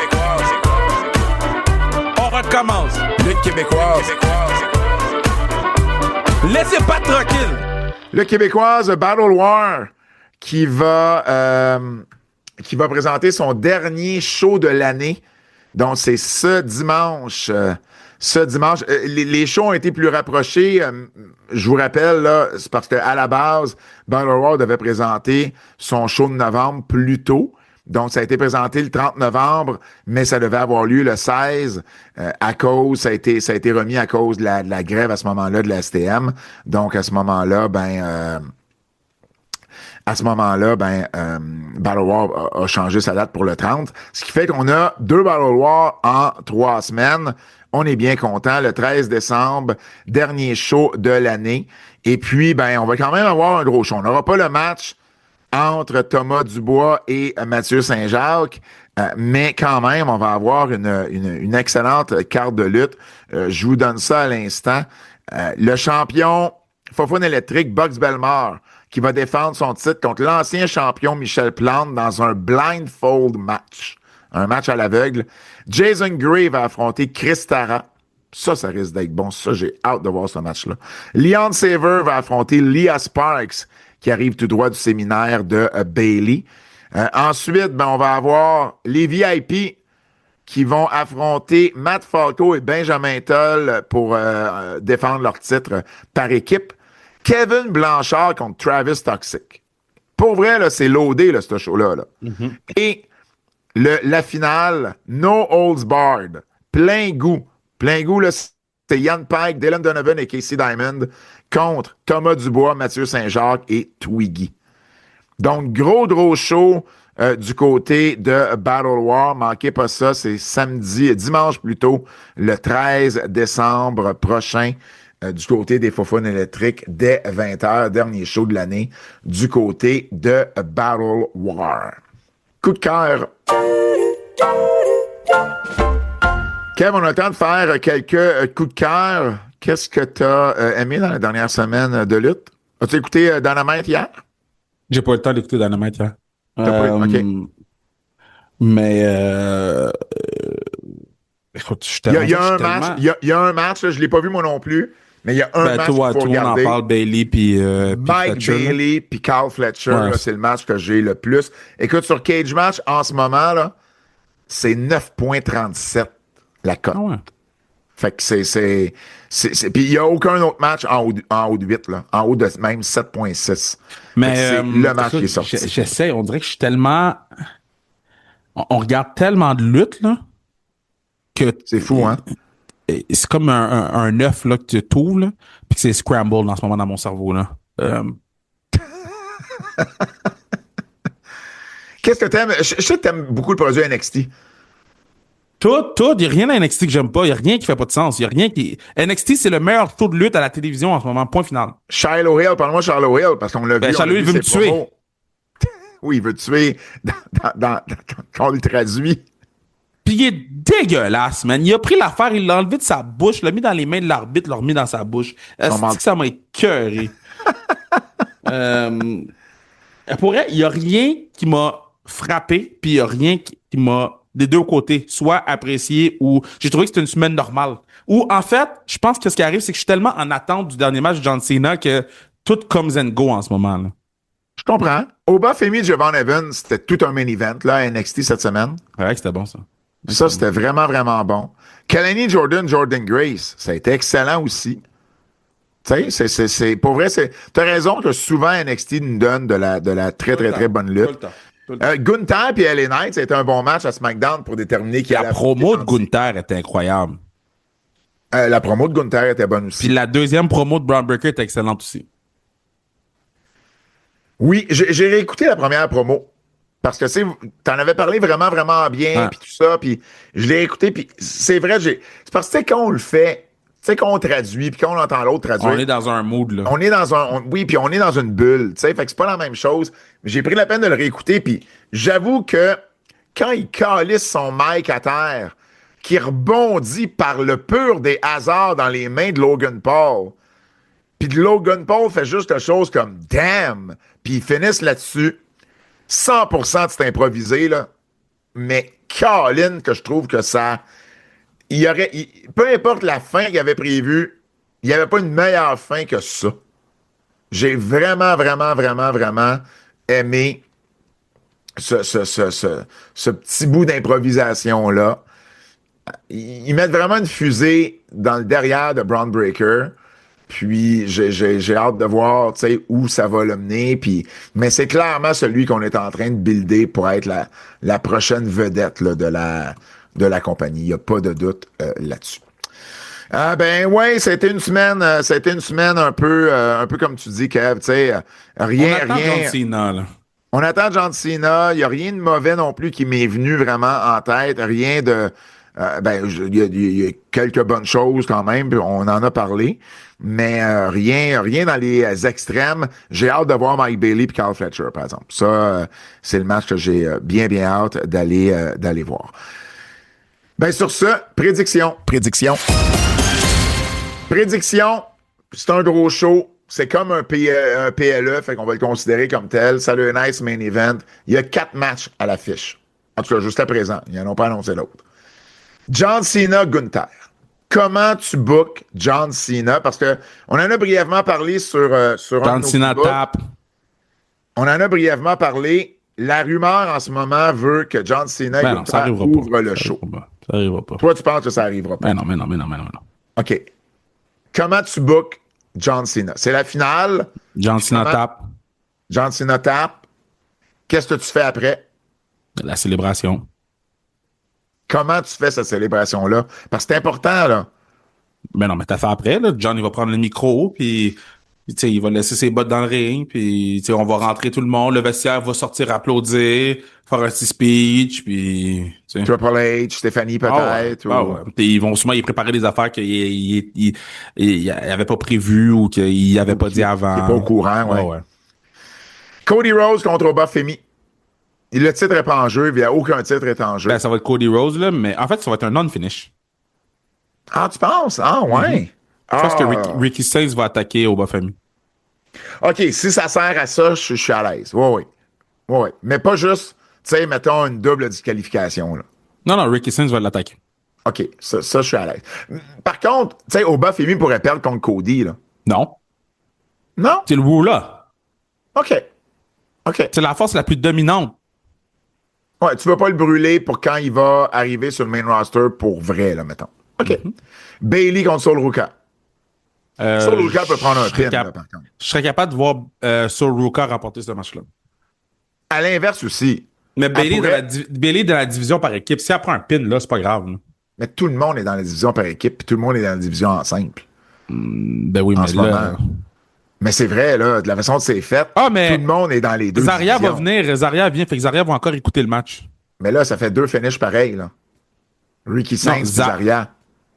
On recommence. Le Québécoise. Laissez pas tranquille. Le Québécoise Battle War qui va présenter son dernier show de l'année. Donc, c'est ce dimanche. Les shows ont été plus rapprochés. Je vous rappelle, là, c'est parce qu'à la base, Battle War devait présenter son show de novembre plus tôt. Donc, ça a été présenté le 30 novembre, mais ça devait avoir lieu le 16 à cause, ça a été remis à cause de la grève à ce moment-là de la STM. Donc, à ce moment-là, Battle War a changé sa date pour le 30. Ce qui fait qu'on a 2 Battle War en 3 semaines. On est bien content. Le 13 décembre, dernier show de l'année. Et puis, on va quand même avoir un gros show. On n'aura pas le match entre Thomas Dubois et Mathieu Saint-Jacques, mais quand même, on va avoir une excellente carte de lutte. Je vous donne ça à l'instant. Le champion Fofone électrique, Bugs Belmore, qui va défendre son titre contre l'ancien champion Michel Plante dans un blindfold match. Un match à l'aveugle. Jason Gray va affronter Chris Tara. Ça risque d'être bon. Ça, j'ai hâte de voir ce match-là. Leon Saver va affronter Leah Sparks, qui arrive tout droit du séminaire de Bailey. Ensuite, on va avoir les VIP qui vont affronter Matt Falco et Benjamin Toll pour défendre leur titre par équipe. Kevin Blanchard contre Travis Toxic. Pour vrai, là, c'est loadé, là, ce show-là. Là. Mm-hmm. Et la finale, No Holds Barred. Plein goût. Plein goût, là, c'est Yann Pike, Dylan Donovan et Casey Diamond contre Thomas Dubois, Mathieu Saint-Jacques et Twiggy. Donc, gros show du côté de Battle War. Manquez pas ça, c'est dimanche plutôt, le 13 décembre prochain, du côté des Fofone électriques, dès 20h, dernier show de l'année, du côté de Battle War. Coup de cœur. Kev, on a le temps de faire quelques coups de cœur. Qu'est-ce que tu as aimé dans la dernière semaine de lutte? As-tu écouté Dynamite hier? J'ai pas eu le temps d'écouter Dynamite hier. OK. Mais écoute, je suis tellement... Il y a un match, là, je l'ai pas vu moi non plus, mais il y a un match qu'il faut regarder. On en parle, Bailey puis Mike Bailey puis Carl Fletcher, ouais. Là, c'est le match que j'ai le plus. Écoute, sur Cage Match, en ce moment, là, c'est 9.37 la cote. Ah ouais. Fait que c'est puis il n'y a aucun autre match en haut de 8, là. En haut de même 7.6. Mais c'est le match qui est sorti. J'essaie, on dirait que je suis tellement... On regarde tellement de lutte, là, que... C'est fou, hein? C'est comme un œuf, là, que tu t'ouvres, là, puis que c'est scramble en ce moment dans mon cerveau, là. Qu'est-ce que t'aimes? Je sais que t'aimes beaucoup le produit NXT. Tout, il n'y a rien à NXT que j'aime pas. Il n'y a rien qui fait pas de sens. Il y a rien qui... NXT, c'est le meilleur show de lutte à la télévision en ce moment. Point final. Shiloh Hill, parle-moi de Shiloh Hill, parce qu'on l'a vu. Shiloh Hill veut me tuer. Oui, il veut te tuer quand on le traduit. Puis il est dégueulasse, man. Il a pris l'affaire, il l'a enlevé de sa bouche, l'a mis dans les mains de l'arbitre, l'a remis dans sa bouche. C'est que ça m'a écœuré. Pour vrai, il n'y a rien qui m'a frappé, puis il n'y a rien qui m'a... des deux côtés, soit apprécié ou j'ai trouvé que c'était une semaine normale. Ou en fait, je pense que ce qui arrive, c'est que je suis tellement en attente du dernier match de John Cena que tout comes and go en ce moment. Là. Je comprends. Oba Femi Javon Evans, c'était tout un main event là, à NXT cette semaine. Ouais, c'était bon ça. Ça, c'était vraiment, vraiment bon. Kalani Jordan Grace, ça a été excellent aussi. Tu sais, c'est pour vrai, t'as raison que souvent NXT nous donne de la très, très, très bonne lutte. Gunther et LA Knight, c'était un bon match à SmackDown pour déterminer qui la promo de Gunther était incroyable. La promo de Gunther était bonne aussi. Puis la deuxième promo de Braun Breaker était excellente aussi. Oui, j'ai réécouté la première promo. Parce que, t'en avais parlé vraiment, vraiment bien, puis tout ça, puis je l'ai écouté, puis c'est vrai, c'est parce que, quand on le fait, tu sais, quand on traduit, puis quand on entend l'autre traduire... On est dans un mood, là. On est dans oui, puis on est dans une bulle, tu sais, fait que c'est pas la même chose. J'ai pris la peine de le réécouter, puis j'avoue que quand il calisse son mic à terre, qui rebondit par le pur des hasards dans les mains de Logan Paul. Puis Logan Paul fait juste quelque chose comme « damn », puis ils finissent là-dessus. 100% de cet improvisé, là. Mais Colin, que je trouve que ça... peu importe la fin qu'il avait prévue, il n'y avait pas une meilleure fin que ça. J'ai vraiment, vraiment, vraiment, vraiment aimé ce petit bout d'improvisation-là. Ils mettent vraiment une fusée dans le derrière de Braun Breaker. Puis j'ai hâte de voir où ça va le mener. Mais c'est clairement celui qu'on est en train de builder pour être la prochaine vedette là, de la compagnie. Il n'y a pas de doute là-dessus. Ah ben ouais, c'était une semaine un peu comme tu dis, Kev, rien. On attend John Cena, là. On attend John Cena. Il n'y a rien de mauvais non plus qui m'est venu vraiment en tête. Rien de... il y a quelques bonnes choses quand même, puis on en a parlé, mais rien dans les extrêmes. J'ai hâte de voir Mike Bailey et Carl Fletcher, par exemple. Ça, c'est le match que j'ai bien hâte d'aller voir. Ben sur ce, prédiction, c'est un gros show. C'est comme un PLE, fait qu'on va le considérer comme tel. Salut Nice Main Event. Il y a 4 matchs à l'affiche. En tout cas, jusqu'à présent. Ils n'en ont pas annoncé l'autre. John Cena, Gunther. Comment tu bookes John Cena? Parce que on en a brièvement parlé sur John Cena tape. On en a brièvement parlé. La rumeur en ce moment veut que John Cena et Gunther ouvrent le show. Ça arrivera pas. Toi, tu penses que ça arrivera pas? Mais non. OK. Comment tu bookes John Cena? C'est la finale. John Cena tape. John Cena tape. Qu'est-ce que tu fais après? La célébration. Comment tu fais cette célébration-là? Parce que c'est important, là. Ben non, mais t'as fait après, là. John, il va prendre le micro, puis il va laisser ses bottes dans le ring, puis on va rentrer tout le monde, le vestiaire va sortir applaudir, faire un petit speech, puis... Triple H, Stéphanie peut-être. Ouais. Ils vont sûrement y préparer des affaires qu'il avait pas prévues ou qu'il avait pas dit avant. Il est pas au courant, ouais. Cody Rhodes contre Obafemi. Le titre n'est pas en jeu, il n'y a aucun titre est en jeu. Ben, ça va être Cody Rhodes, là, mais en fait, ça va être un non-finish. Ah, tu penses? Ah, ouais. Je pense que Ricky Starks va attaquer Obafemi. OK, si ça sert à ça, je suis à l'aise. Oui. Mais pas juste, mettons une double disqualification, là. Non, Ricky Starks va l'attaquer. OK, ça, je suis à l'aise. Par contre, Obafemi pourrait perdre contre Cody, là. Non. Non? C'est le Woo, là. OK. C'est la force la plus dominante. Ouais, tu vas pas le brûler pour quand il va arriver sur le main roster pour vrai, là, mettons. OK. Bailey contre Sol Ruka. Sol Ruka peut prendre un pin, là, par contre. Je serais capable de voir Sol Ruka remporter ce match-là. À l'inverse aussi. Mais Bailey dans la division par équipe, si elle prend un pin, là, c'est pas grave. Là. Mais tout le monde est dans la division par équipe, puis tout le monde est dans la division en simple. Ben oui, mais là... Mais c'est vrai, là, de la façon dont c'est fait, mais tout le monde est dans les deux Zarya divisions. va venir, Zarya vient, fait que Zarya va encore écouter le match. Mais là, ça fait 2 finishes pareils, là. Ricky Saints et Zarya.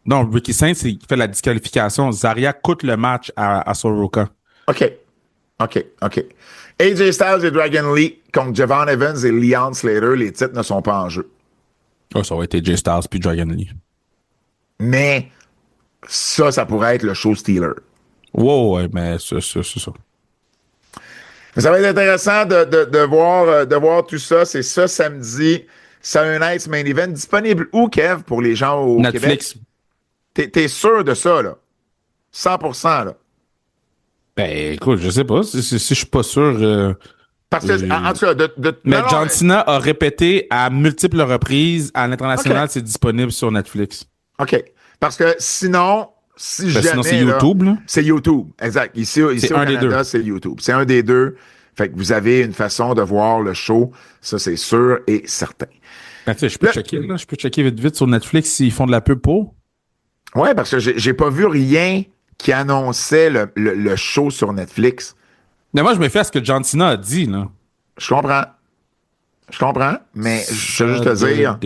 Non, Ricky Saints, il fait la disqualification. Zarya coûte le match à Soroka. OK. AJ Styles et Dragon Lee contre Javon Evans et Leon Slater, les titres ne sont pas en jeu. Oh, ça va être AJ Styles puis Dragon Lee. Mais ça pourrait être le show stealer. Wow, ouais, mais c'est ça. Mais ça va être intéressant de voir tout ça. C'est ça samedi. Saturday Night's Main Event. Disponible où, Kev, pour les gens au Netflix. Québec? T'es sûr de ça, là? 100%, là? Ben, écoute, je sais pas. Si je suis pas sûr... Parce que, en tout cas, mais John Cena a répété à multiples reprises à l'international, c'est disponible sur Netflix. OK. Parce que sinon... Sinon, c'est YouTube, là. C'est YouTube, exact. Ici au Canada, c'est YouTube. C'est un des deux. Fait que vous avez une façon de voir le show. Ça, c'est sûr et certain. Ben, tu sais, je peux checker vite sur Netflix s'ils font de la pub pour. Ouais, parce que j'ai pas vu rien qui annonçait le show sur Netflix. Mais moi, je me fie à ce que John Cena a dit, là. Je comprends, mais je veux juste te dire,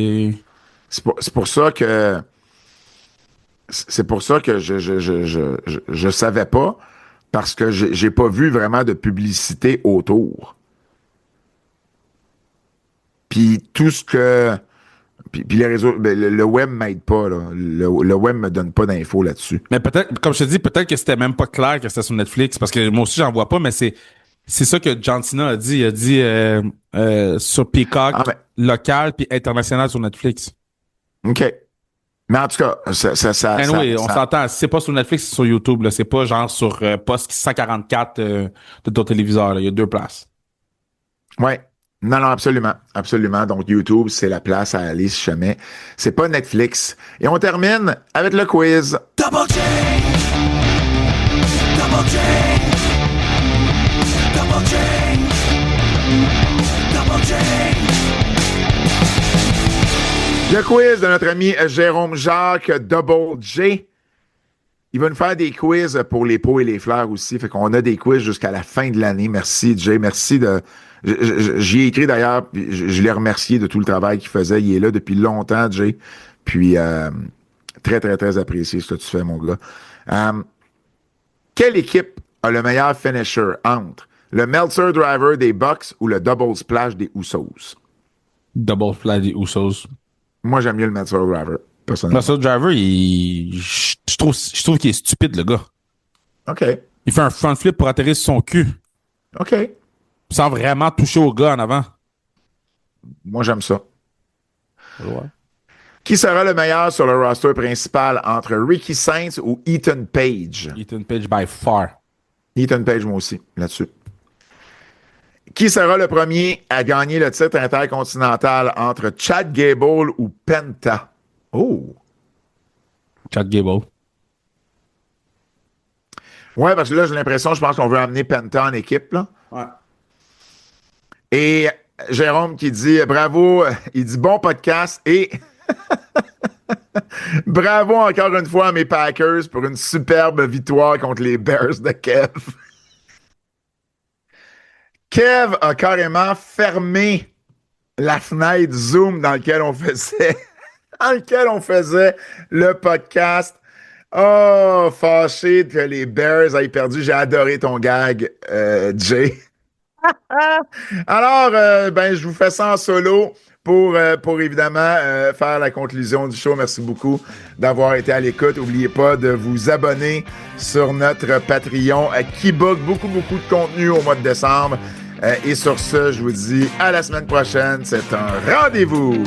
c'est pour ça que je savais pas, parce que j'ai pas vu vraiment de publicité autour. Puis tout ce que Puis les réseaux, ben, le web m'aide pas, là. Le web me donne pas d'infos là-dessus. Mais peut-être, comme je te dis, peut-être que c'était même pas clair que c'était sur Netflix, parce que moi aussi, j'en vois pas, mais c'est ça que John Cena a dit. Il a dit sur Peacock, local puis international sur Netflix. OK. Mais en tout cas, Anyway, on s'entend. Si c'est pas sur Netflix, c'est sur YouTube. Là. C'est pas genre sur poste 144 de ton téléviseur. Là. Il y a 2 places. Ouais. Non, absolument. Absolument. Donc, YouTube, c'est la place à aller si jamais. C'est pas Netflix. Et on termine avec le quiz. Double J! Double J! Double J! Double J! Le quiz de notre ami Jérôme Jacques, Double J. Il va nous faire des quiz pour les pots et les fleurs aussi. Fait qu'on a des quiz jusqu'à la fin de l'année. Merci, Jay. Merci de... J'y ai écrit d'ailleurs, je l'ai remercié de tout le travail qu'il faisait. Il est là depuis longtemps, Jay. Puis, très, très, très apprécié ce que tu fais, mon gars. Quelle équipe a le meilleur finisher entre le Meltzer Driver des Bucks ou le Double Splash des Usos? Double Splash des Usos. Moi, j'aime mieux le Meltzer Driver, personnellement. Meltzer Driver, je trouve qu'il est stupide, le gars. OK. Il fait un front flip pour atterrir sur son cul. OK. Sans vraiment toucher au gars en avant. Moi, j'aime ça. Ouais. Qui sera le meilleur sur le roster principal entre Ricky Sainz ou Ethan Page? Ethan Page by far. Ethan Page, moi aussi, là-dessus. Qui sera le premier à gagner le titre intercontinental entre Chad Gable ou Penta? Oh! Chad Gable. Ouais, parce que là, j'ai l'impression, je pense qu'on veut amener Penta en équipe, là. Ouais. Et Jérôme qui dit bravo, il dit bon podcast et bravo encore une fois à mes Packers pour une superbe victoire contre les Bears de Kev. Kev a carrément fermé la fenêtre Zoom dans laquelle on faisait le podcast. Oh, fâché que les Bears aient perdu. J'ai adoré ton gag, Jay. Alors, je vous fais ça en solo pour évidemment faire la conclusion du show. Merci beaucoup d'avoir été à l'écoute. N'oubliez pas de vous abonner sur notre Patreon qui book beaucoup de contenu au mois de décembre. Et sur ce, je vous dis à la semaine prochaine. C'est un rendez-vous.